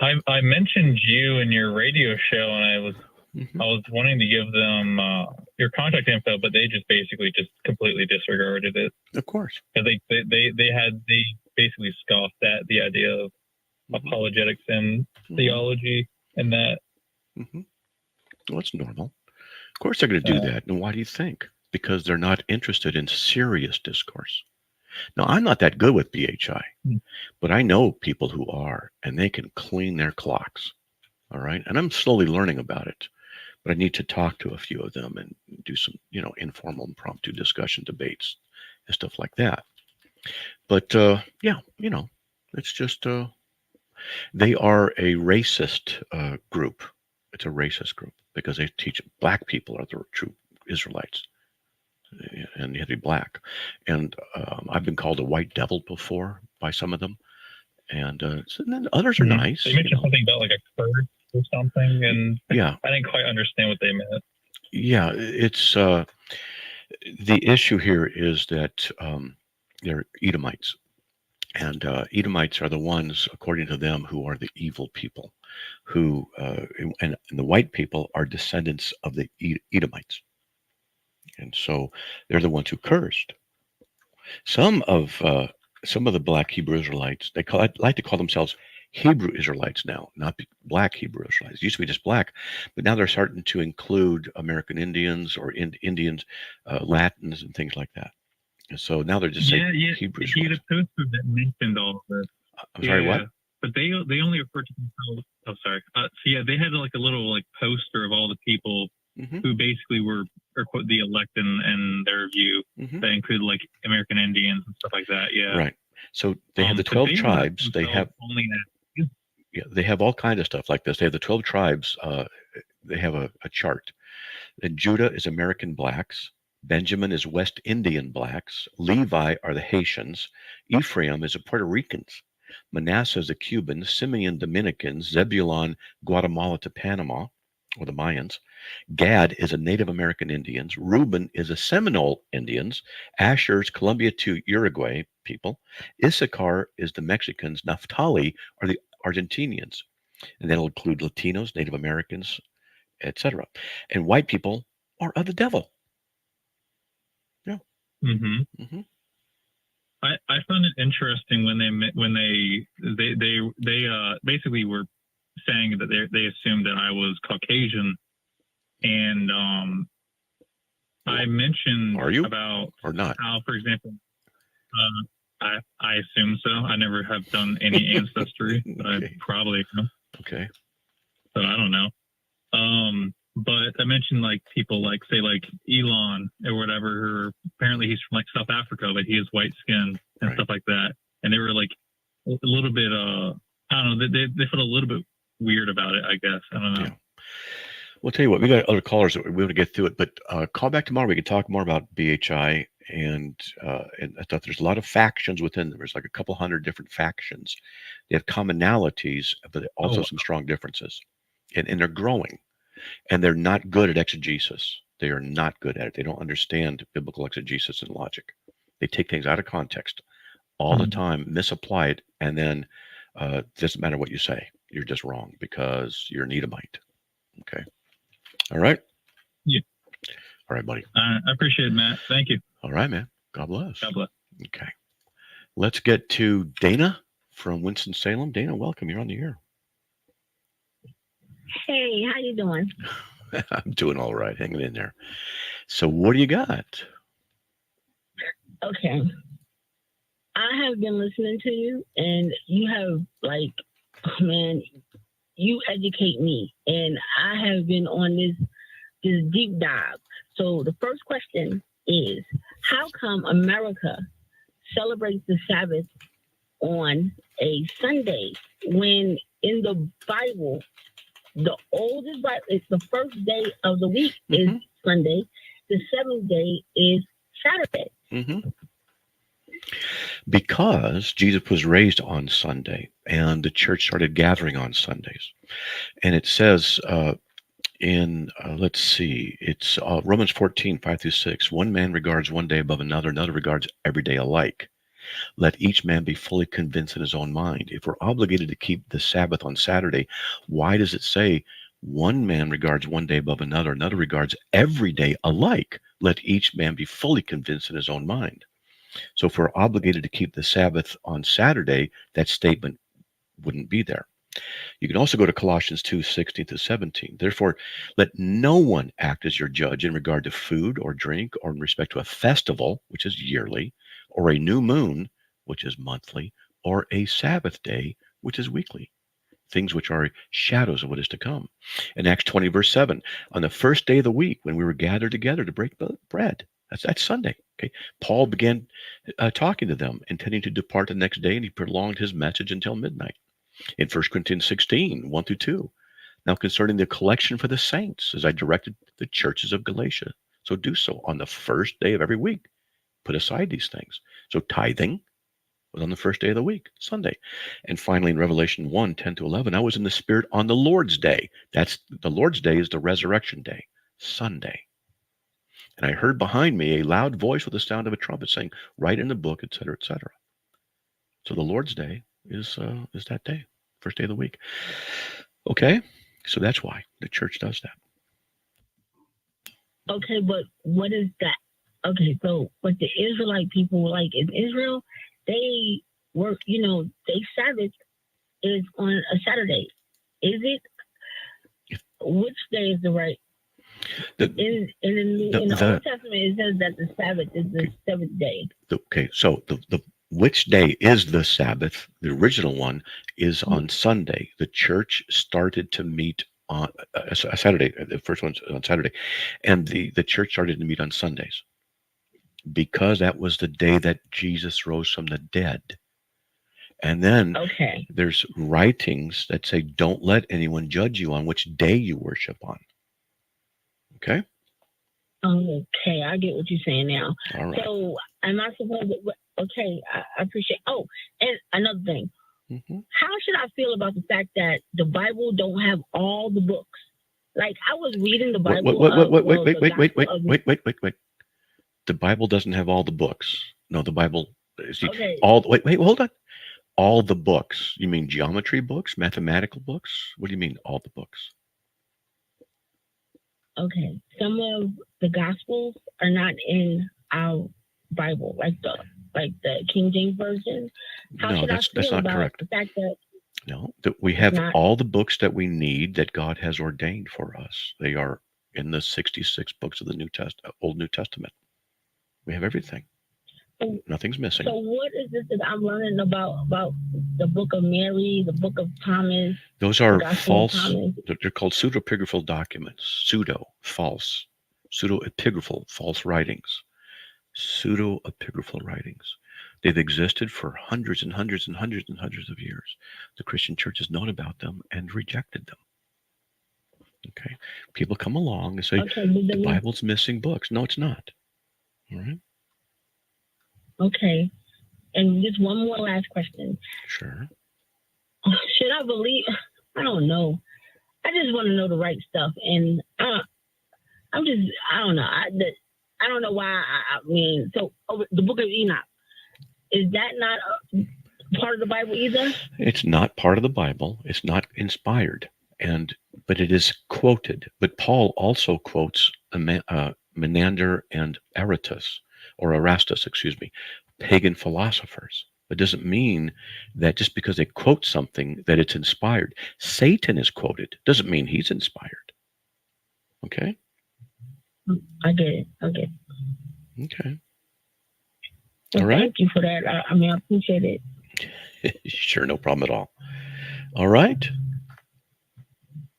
I mentioned you in your radio show, and I was wanting to give them your contact info, but they just basically completely disregarded it. Of course. They basically scoffed at the idea of apologetics and theology and that. Well, it's normal. Of course they're going to do that. And why do you think? Because they're not interested in serious discourse. Now, I'm not that good with BHI, but I know people who are, and they can clean their clocks. All right. And I'm slowly learning about it, but I need to talk to a few of them and do some, informal, impromptu discussion debates and stuff like that. But it's just, they are a racist group. It's a racist group because they teach black people are the true Israelites, and you have to be black. And I've been called a white devil before by some of them, and then others are nice. They mentioned something about like a curse or something, and yeah, I didn't quite understand what they meant. Yeah, it's the issue here is that they're Edomites, and Edomites are the ones, according to them, who are the evil people, who and the white people are descendants of the Edomites, and so they're the ones who cursed. Some of the Black Hebrew Israelites, like to call themselves Hebrew Israelites now, not Black Hebrew Israelites. It used to be just black, but now they're starting to include American Indians or Indians, Latins, and things like that. And so now they're just saying Hebrew Israelites. He had a poster that mentioned all of this. I'm sorry, what? But they only refer to themselves. Oh, sorry. They had like a little like poster of all the people who basically were quote the elect in their view. That included like American Indians and stuff like that. Yeah. Right. So they have the 12 tribes. They have they have all kinds of stuff like this. They have the 12 tribes. They have a chart. And Judah is American blacks. Benjamin is West Indian blacks. Levi are the Haitians. Ephraim is the Puerto Ricans. Manasseh is the Cubans. Simeon, Dominicans. Zebulon, Guatemala to Panama, or the Mayans. Gad is a Native American Indians. Reuben is a Seminole Indians. Asher is Colombia to Uruguay people. Issachar is the Mexicans. Naphtali are the Argentinians. And that'll include Latinos, Native Americans, etc. And white people are of the devil. Yeah. I found it interesting when they basically were saying that they assumed that I was Caucasian, and I mentioned about or not how, for example, I assume so. I never have done any ancestry, but I probably am. Okay. But I don't know. But I mentioned like people like say like Elon or whatever, who are apparently apparently he's from like South Africa, but he has white skin and stuff like that. And they were like a little bit, I don't know, they felt a little bit weird about it, I guess. I don't know. Yeah. We'll tell you what, we got other callers that we want to get through it, but call back tomorrow. We can talk more about BHI and stuff. There's a lot of factions within them. There's like a couple hundred different factions. They have commonalities, but also some strong differences. And they're growing. And they're not good at exegesis. They are not good at it. They don't understand biblical exegesis and logic. They take things out of context all the time, misapply it, and then it doesn't matter what you say. You're just wrong because you're an Edomite. Okay. All right? Yeah. All right, buddy. I appreciate it, Matt. Thank you. All right, man. God bless. God bless. Okay. Let's get to Dana from Winston-Salem. Dana, welcome. You're on the air. Hey, how you doing? I'm doing all right. Hanging in there. So what do you got? Okay. I have been listening to you, and you have, like, man, you educate me, and I have been on this deep dive. So the first question is, how come America celebrates the Sabbath on a Sunday when in the Bible, the oldest Bible, it's the first day of the week is Sunday, the seventh day is Saturday? Because Jesus was raised on Sunday and the church started gathering on Sundays. And it says let's see, it's Romans 14, 5-6. One man regards one day above another, another regards every day alike. Let each man be fully convinced in his own mind. If we're obligated to keep the Sabbath on Saturday, why does it say one man regards one day above another, another regards every day alike? Let each man be fully convinced in his own mind. So if we're obligated to keep the Sabbath on Saturday, that statement wouldn't be there. You can also go to Colossians 2, 16-17. Therefore, let no one act as your judge in regard to food or drink or in respect to a festival, which is yearly, or a new moon, which is monthly, or a Sabbath day, which is weekly. Things which are shadows of what is to come. In Acts 20, verse 7, on the first day of the week, when we were gathered together to break bread, that's Sunday. Okay, Paul began talking to them, intending to depart the next day, and he prolonged his message until midnight. In 1 Corinthians 16, 1-2, now concerning the collection for the saints, as I directed the churches of Galatia, so do so on the first day of every week. Put aside these things. So tithing was on the first day of the week, Sunday. And finally, in Revelation 1, 10-11, I was in the Spirit on the Lord's day. That's the Lord's day is the resurrection day, Sunday. And I heard behind me a loud voice with the sound of a trumpet saying, write in the book, etc., etc. So the Lord's day is that day, first day of the week. Okay, so that's why the church does that. Okay, but what is that? Okay, so but the Israelite people, like in Israel, they work, they Sabbath is on a Saturday. Is it? Which day is the right? In the Old Testament, it says that the Sabbath is the seventh day. Okay, so the which day is the Sabbath? The original one is on Sunday. The church started to meet on a Saturday. The first one's on Saturday, and the church started to meet on Sundays because that was the day that Jesus rose from the dead. And then there's writings that say, don't let anyone judge you on which day you worship on. Okay? Okay, I get what you're saying now. All right. So am I supposed to, okay, I appreciate, and another thing. How should I feel about the fact that the Bible don't have all the books? Like, I was reading the Bible. Wait. The Bible doesn't have all the books. No, the Bible, Okay. hold on. All the books. You mean geometry books, mathematical books? What do you mean all the books? Okay. Some of the Gospels are not in our Bible, like the King James Version. How No, should that's I feel not about correct. the fact that No, that we have all the books that we need that God has ordained for us. They are in the 66 books of the Old New Testament. We have everything. Nothing's missing. So what is this that I'm learning about the Book of Mary, the Book of Thomas? Those are the Gospel of false. Thomas? They're called pseudepigraphal documents. Pseudo, false. Pseudepigraphal, false writings. pseudo-epigraphal writings. They've existed for hundreds and hundreds and hundreds and hundreds of years. The Christian church has known about them and rejected them. Okay. People come along and say, the Bible's missing books. No, it's not. All right. Okay. And just one more last question. Sure. Should I believe? I don't know. I just want to know the right stuff. And I don't know. I don't know why. So the book of Enoch, is that not part of the Bible either? It's not part of the Bible. It's not inspired. But it is quoted. But Paul also quotes Menander and Erastus, pagan philosophers. It doesn't mean that just because they quote something that it's inspired. Satan is quoted. Doesn't mean he's inspired. Okay? I get it. Okay. Okay. Well, all right. Thank you for that. I appreciate it. Sure, no problem at all. All right.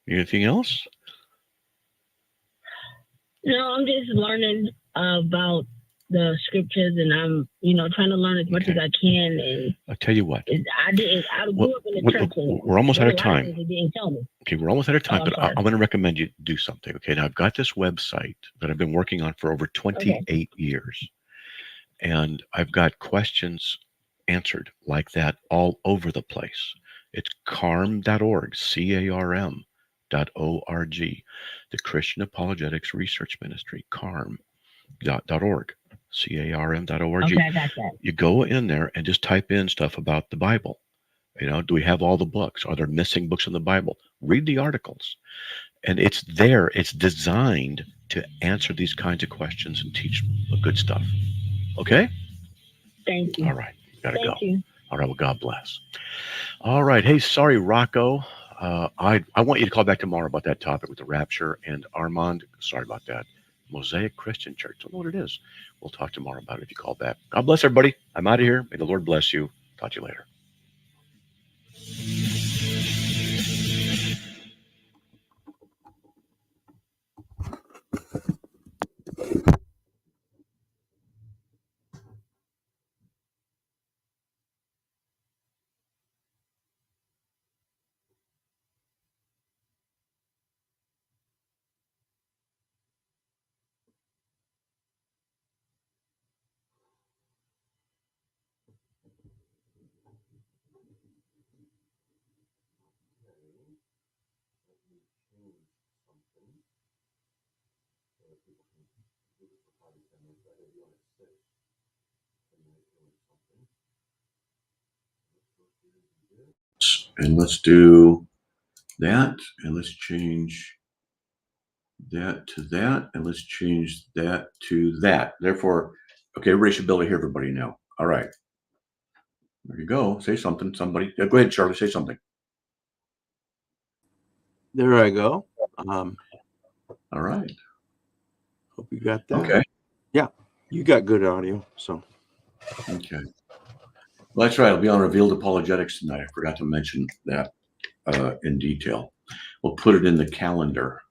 Anything else? No, I'm just learning about the scriptures, and I'm, trying to learn as much as I can. And I'll tell you what. I grew up in the church. We're almost out of time. They didn't tell me. Okay, we're almost out of time, I'm but sorry. I'm going to recommend you do something. Okay, now I've got this website that I've been working on for over 28 years, and I've got questions answered like that all over the place. It's CARM.org, CARM.org, the Christian Apologetics Research Ministry, CARM.org. CARM.org. Okay, I got that. You go in there and just type in stuff about the Bible. Do we have all the books? Are there missing books in the Bible? Read the articles. And it's there. It's designed to answer these kinds of questions and teach good stuff. Okay? Thank you. All right. Gotta go. Thank you. All right. Well, God bless. All right. Hey, sorry, Rocco. I want you to call back tomorrow about that topic with the rapture. And Armand, sorry about that. Mosaic Christian Church. Don't know what it is. We'll talk tomorrow about it if you call back. God bless everybody. I'm out of here. May the Lord bless you. Talk to you later. And let's do that, and let's change that to that, and let's change that to that. Therefore, okay, everybody should be able to hear everybody now. All right. There you go. Say something, somebody. Go ahead, Charlie, say something. There I go. All right. Hope you got that. Okay. Yeah, you got good audio, so. Okay. Well, that's right. I'll be on Revealed Apologetics tonight. I forgot to mention that in detail. We'll put it in the calendar.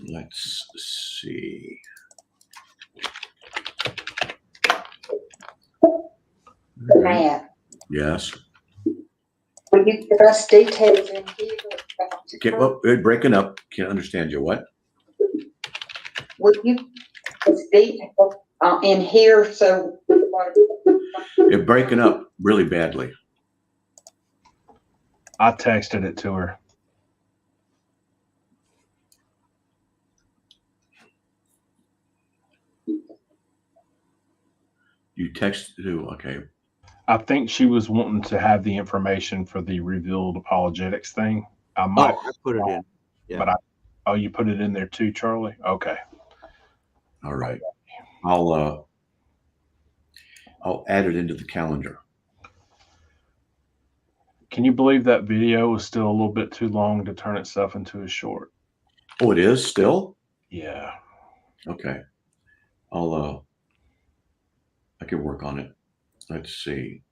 Let's see. Matt, Yes. will you give us details in here about Okay, well, you're breaking up. Can't understand you. What? will you give us details in here so You're breaking up really badly. I texted it to her. You texted who? Okay. I think she was wanting to have the information for the Revealed Apologetics thing. I might I put it in. Yeah. But you put it in there too, Charlie? Okay. All right. I'll add it into the calendar. Can you believe that video was still a little bit too long to turn itself into a short? Oh, it is still? Yeah. Okay. I can work on it. Let's see.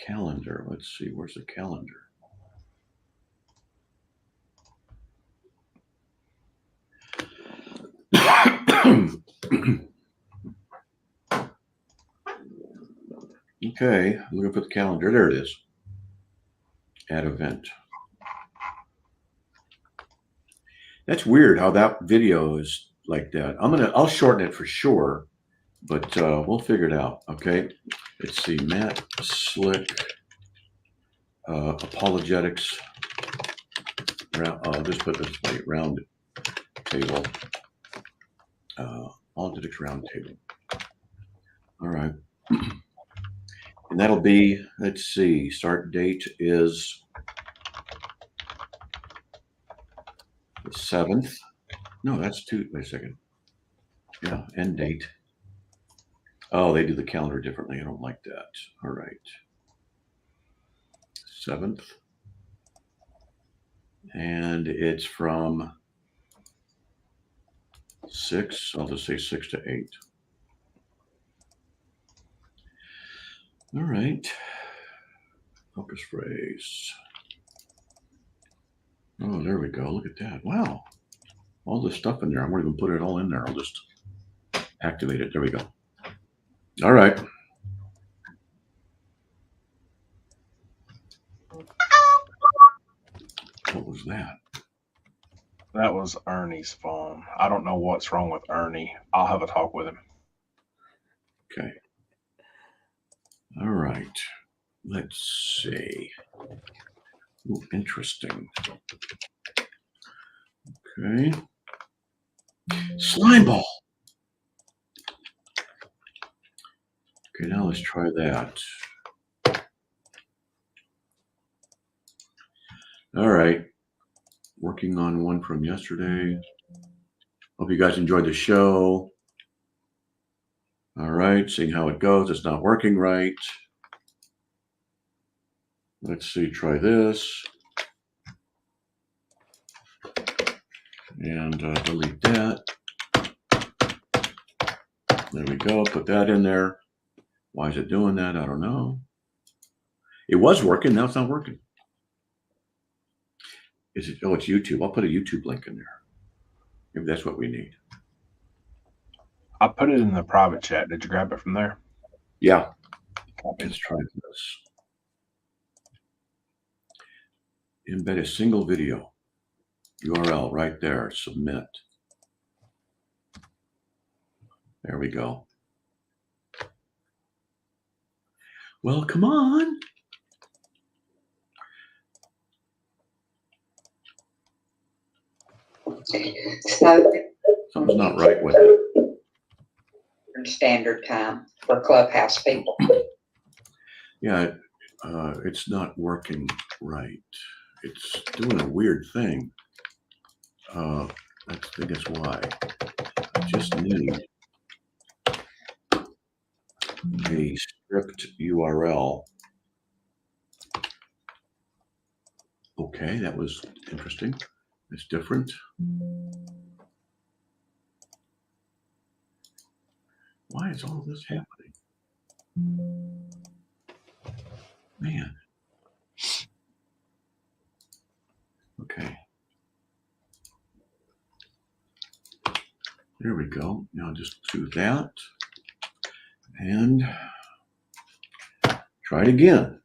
Calendar. Let's see. Where's the calendar? Okay, looking for the calendar. There it is. Add event. That's weird how that video is like that. I'll shorten it for sure, but we'll figure it out. Okay. Let's see. Matt Slick, Apologetics. I'll just put this way, round table. Apologetics round table. All right. And that'll be, let's see, start date is the 7th. No, that's wait a second. Yeah, end date. Oh, they do the calendar differently. I don't like that. All right. 7th. And it's from 6. I'll just say 6 to 8. All right. Focus phrase. Oh, there we go. Look at that. Wow. All this stuff in there. I won't even put it all in there. I'll just activate it. There we go. All right. What was that? That was Ernie's phone. I don't know what's wrong with Ernie. I'll have a talk with him. Okay. All right. Let's see. Ooh, interesting. Okay. Slime ball. Okay, now let's try that. All right. Working on one from yesterday. Hope you guys enjoyed the show. All right, seeing how it goes. It's not working right. Let's see, try this. And delete that. There we go, put that in there. Why is it doing that? I don't know. It was working, now it's not working. Is it? Oh, it's YouTube. I'll put a YouTube link in there. Maybe that's what we need. I put it in the private chat. Did you grab it from there? Yeah. Let's try this. Embed a single video. URL right there. Submit. There we go. Well, come on. So something's not right with it. Standard time for Clubhouse people. Yeah, it's not working right. It's doing a weird thing. I think that's why. I just need a script URL. Okay, that was interesting. It's different. Why is all this happening? Man. Okay. There we go. Now just do that. And try it again.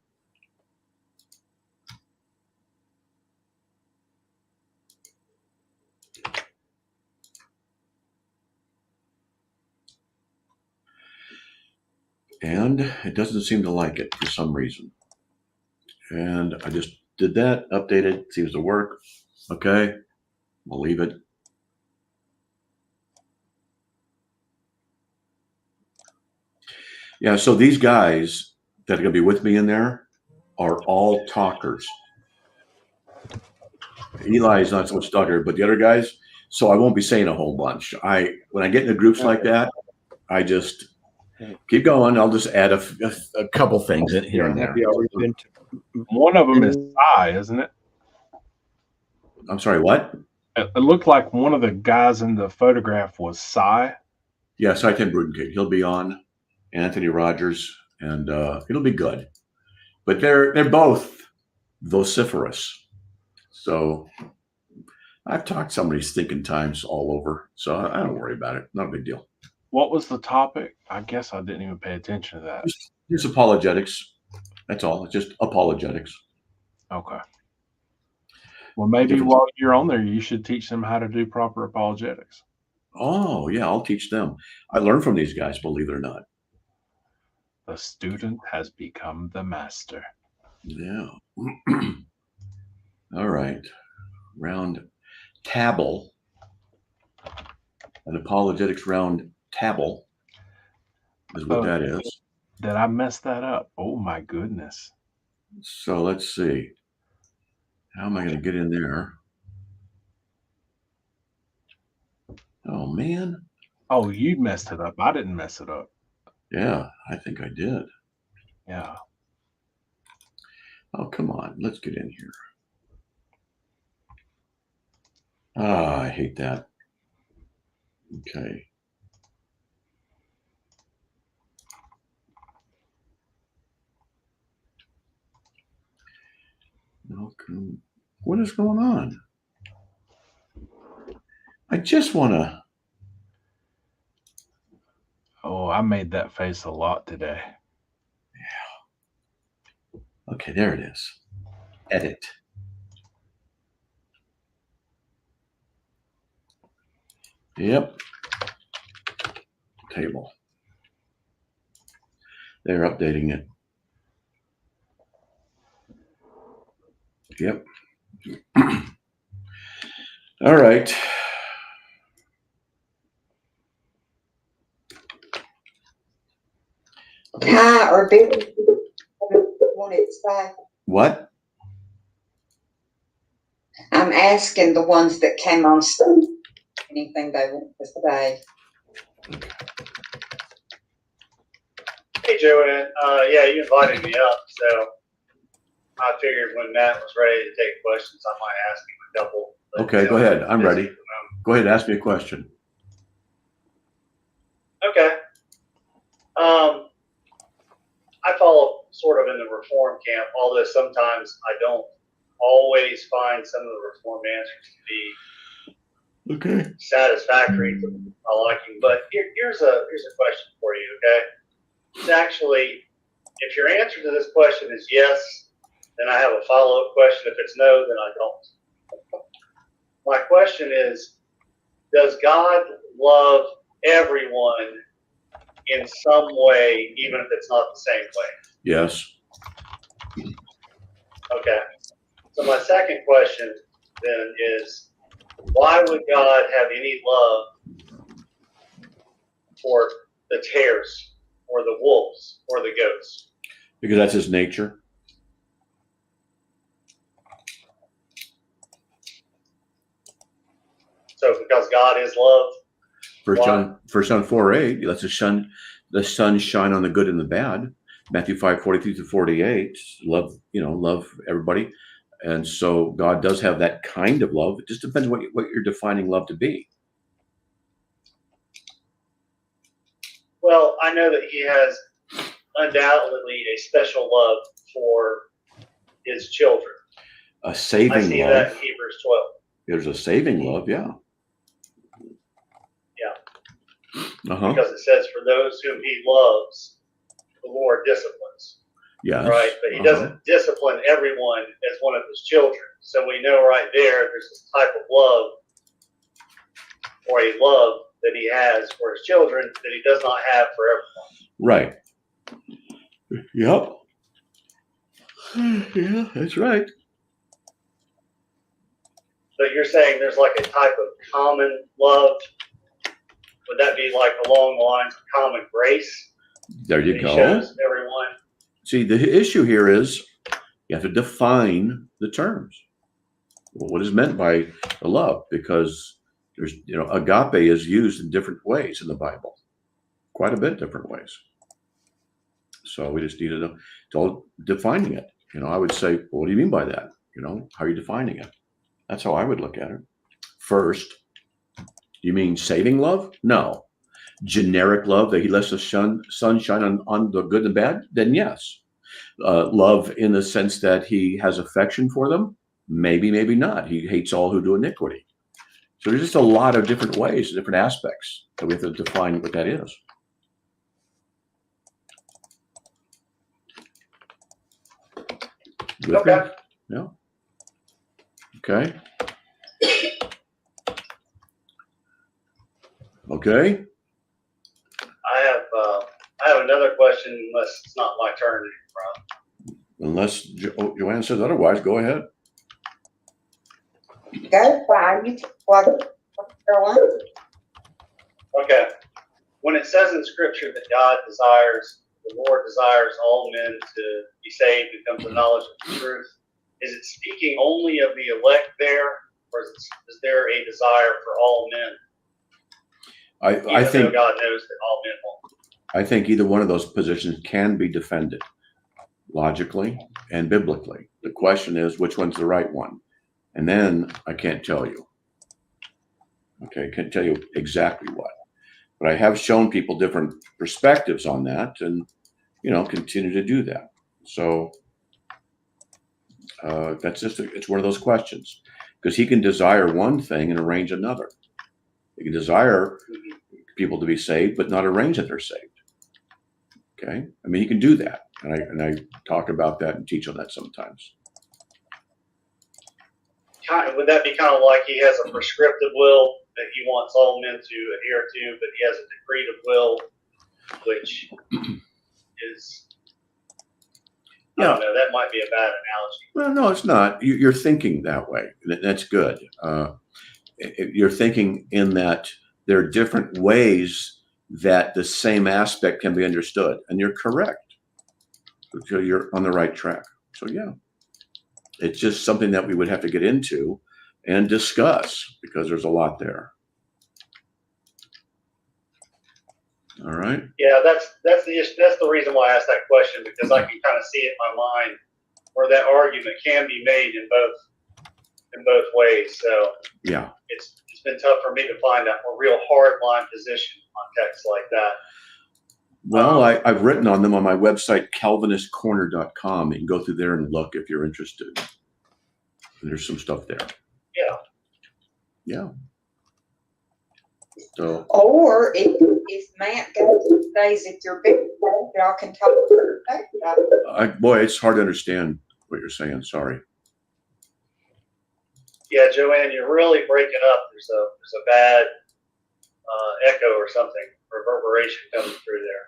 And it doesn't seem to like it for some reason. And I just did that, updated, seems to work. Okay, we'll leave it. Yeah, so these guys that are going to be with me in there are all talkers. Eli is not so much talker, but the other guys, so I won't be saying a whole bunch. When I get into groups like that, I just keep going. I'll just add a couple things in here and there. One of them is Sai, isn't it? I'm sorry, what? It looked like one of the guys in the photograph was Sai. Yeah, Sai Ten Brudenkate. He'll be on. Anthony Rogers, and it'll be good. But they're both vociferous. So I've talked some of these thinking times all over, so I don't worry about it. Not a big deal. What was the topic? I guess I didn't even pay attention to that. Just apologetics. That's all. It's just apologetics. Okay. Well, maybe while you're on there, you should teach them how to do proper apologetics. Oh, yeah, I'll teach them. I learned from these guys, believe it or not. The student has become the master. Yeah. All right. Round table. An apologetics round table is what that is. Did I mess that up? Oh, my goodness. So let's see. How am I going to get in there? Oh, man. Oh, you messed it up. I didn't mess it up. Yeah, I think I did. Yeah. Oh, come on. Let's get in here. Ah, I hate that. Okay. Okay. What is going on? I just want to. Oh, I made that face a lot today. Yeah. Okay, there it is. Edit. Yep. Table. They're updating it. Yep. All right. Hi, or Billy wanted to say. What? I'm asking the ones that came on stage anything they want to say. Hey, Joanne. Yeah, you invited me up, so I figured when Matt was ready to take questions, I might ask him a couple. Okay, go ahead. I'm ready. Go ahead, ask me a question. Okay. I follow sort of in the Reform camp, although sometimes I don't always find some of the Reform answers to be satisfactory to my liking. But here's a question for you, okay? It's actually, if your answer to this question is yes, then I have a follow-up question. If it's no, then I don't. My question is, does God love everyone in some way, even if it's not the same way? Yes. Okay. So my second question then is, why would God have any love for the tares or the wolves or the goats? Because that's his nature. So because God is love. First John 4:8, lets the sun shine on the good and the bad. Matthew 5:43-48, love everybody. And so God does have that kind of love. It just depends what you're defining love to be. Well, I know that he has undoubtedly a special love for his children. A saving love. I see that in Hebrews 12. There's a saving love, yeah. Yeah. Uh-huh. Because it says, for those whom he loves, the Lord disciplines. Yes. Right? But he doesn't discipline everyone as one of his children. So we know right there's this type of love, or a love that he has for his children that he does not have for everyone. Right. Yep. Yeah, that's right. So you're saying there's like a type of common love. Would that be like along the lines of common grace? There you go. Shows everyone. See, the issue here is you have to define the terms. Well, what is meant by the love? Because there's, agape is used in different ways in the Bible, quite a bit different ways. So we just needed to defining it. I would say, well, what do you mean by that? How are you defining it? That's how I would look at it. First, you mean saving love? No. Generic love that he lets the sun shine on the good and bad? Then yes. Love in the sense that he has affection for them? Maybe, maybe not. He hates all who do iniquity. So there's just a lot of different ways, different aspects that we have to define what that is. You with me? Yeah. Okay. Okay. I have another question, unless it's not my turn. Unless Joanne says otherwise, go ahead. Go by you. Okay. When it says in Scripture that God desires, the Lord desires all men to be saved and come to the knowledge of the truth, is it speaking only of the elect there, or is there a desire for all men? I think God knows that all men won't. I think either one of those positions can be defended logically and biblically. The question is, which one's the right one? And then I can't tell you. Okay, I can't tell you exactly what. But I have shown people different perspectives on that and, continue to do that. So that's it's one of those questions. Because he can desire one thing and arrange another. He can desire people to be saved, but not arrange that they're saved. Okay? I mean, he can do that. And I talk about that and teach on that sometimes. Would that be kind of like he has a prescriptive will that he wants all men to adhere to, but he has a decretive will, which is, I don't know, that might be a bad analogy. Well, no, it's not. You're thinking that way. That's good. You're thinking in that there are different ways that the same aspect can be understood, and you're correct. So you're on the right track. So yeah, it's just something that we would have to get into and discuss because there's a lot there. All right. Yeah, that's the issue. That's the reason why I asked that question, because I can kind of see it in my mind where that argument can be made in both ways. So yeah, it's been tough for me to find a real hard line position on texts like that. Well, I've written on them on my website, calvinistcorner.com. You can go through there and look if you're interested. There's some stuff there. Yeah. Yeah. So. Or if Matt goes and stays at your big y'all can talk to her. Boy, it's hard to understand what you're saying. Sorry. Yeah, Joanne, you're really breaking up. There's a bad echo or something, reverberation coming through there.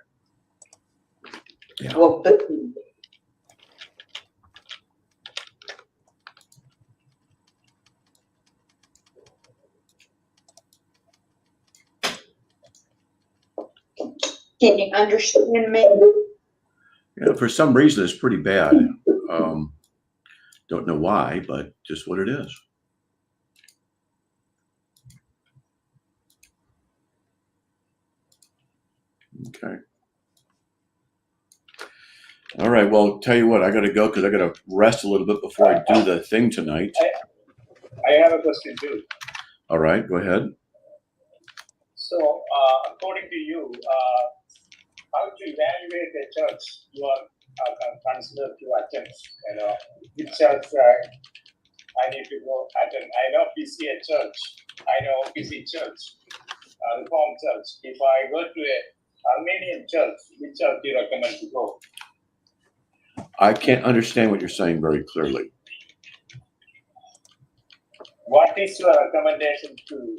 Yeah. Well, can you understand me? Yeah, for some reason it's pretty bad. Don't know why, but just what it is. Okay. All right. Well, tell you what, I got to go because I got to rest a little bit before I do the thing tonight. I have a question too. All right. Go ahead. So, according to you, how to evaluate a church you are considered to attend? Which church I need to go attend? I know PCA church. I know PC church, Reformed church. If I go to a Armenian church, which church do you recommend to go? I can't understand what you're saying very clearly. What is your recommendation to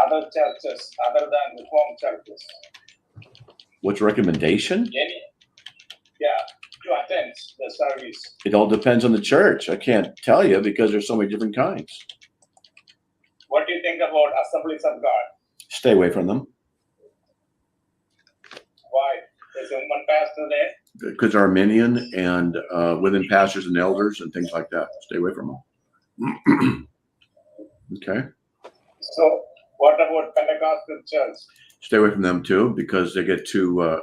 other churches other than Reformed churches? What's recommendation? To attend the service. It all depends on the church. I can't tell you because there's so many different kinds. What do you think about Assemblies of God? Stay away from them. Why? There's one pastor there. Because they're Arminian and within pastors and elders and things like that. Stay away from them. Okay. So what about Pentecostal church? Stay away from them too because they get too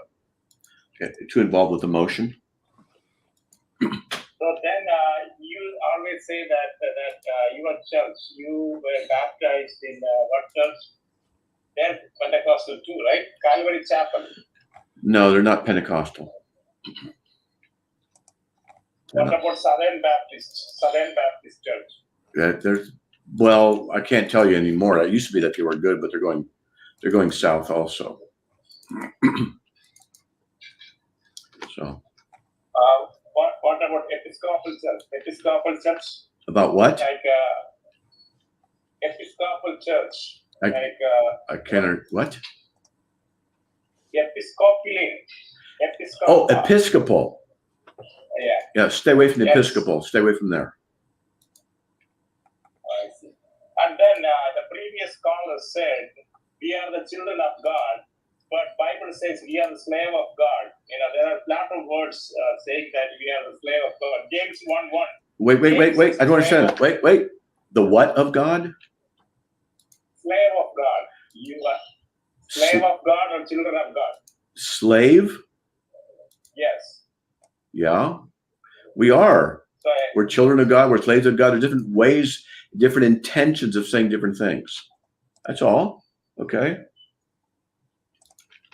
involved with emotion. So then you always say that your church, you were baptized in what church? They're Pentecostal too, right? Calvary Chapel. No, they're not Pentecostal. What about Southern Baptist Church? Well, I can't tell you anymore. It used to be that they were good, but they're going south also. What what about Episcopal Church? Episcopal Church? About what? Like Episcopal Church. I can't. What? Episcopalian. Oh, Episcopal. Yeah. Yeah. Stay away from the Yes. Episcopal. Stay away from there. I see. And then the previous caller said, we are the children of God, but Bible says we are the slave of God. You know, there are a lot of words saying that we are the slave of God. James 1:1. Wait. I don't understand. Wait. The what of God? Slave of God. You are slave of God or children of God. Slave? Yes. Yeah. We are. So, We're children of God. We're slaves of God. There are different ways, different intentions of saying different things. That's all. Okay.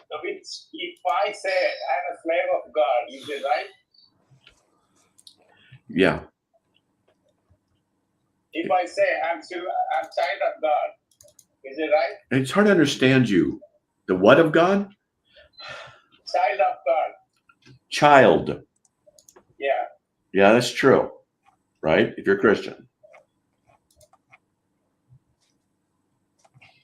so if I say I'm a slave of God, is it right? Yeah. If I say I'm child of God, is it right? It's hard to understand you. The what of God? Child of God. Child. Yeah. Yeah, that's true. Right? If you're Christian.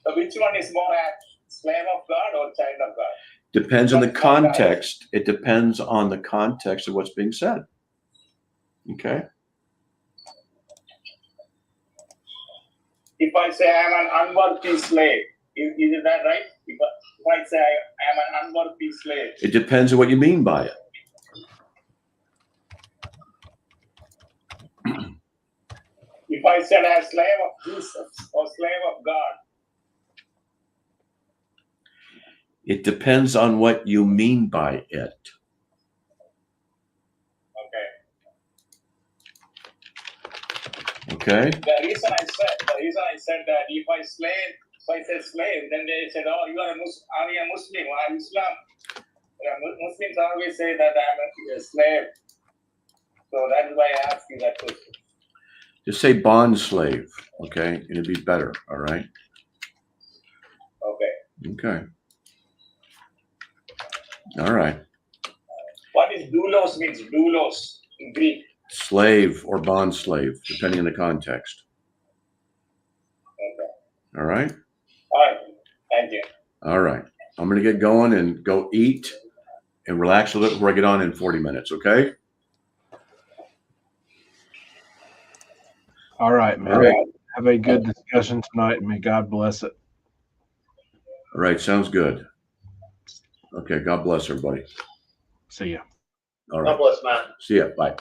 So which one is more apt? Slave of God or child of God? Depends on the context. It depends on the context of what's being said. Okay. If I say I'm an unworthy slave, is that right? If I say I am an unworthy slave. It depends on what you mean by it. If I said I'm slave of Jesus or slave of God. It depends on what you mean by it. Okay. The reason I said that if I say slave, then they said, "Oh, you are a Muslim, I'm Islam." Muslims always say that I'm a slave. So that's why I asked you that question. Just say bond slave. Okay. It'll be better. All right. Okay. Okay. All right. What is doulos means? Doulos in Greek. Slave or bond slave, depending on the context. Okay. All right. All right. Thank you. All right. I'm going to get going and go eat and relax a little before I get on in 40 minutes. Okay. All right, man. All right. Have a good discussion tonight, and may God bless it. All right. Sounds good. Okay. God bless everybody. See ya. All right. God bless, Matt. See ya. Bye.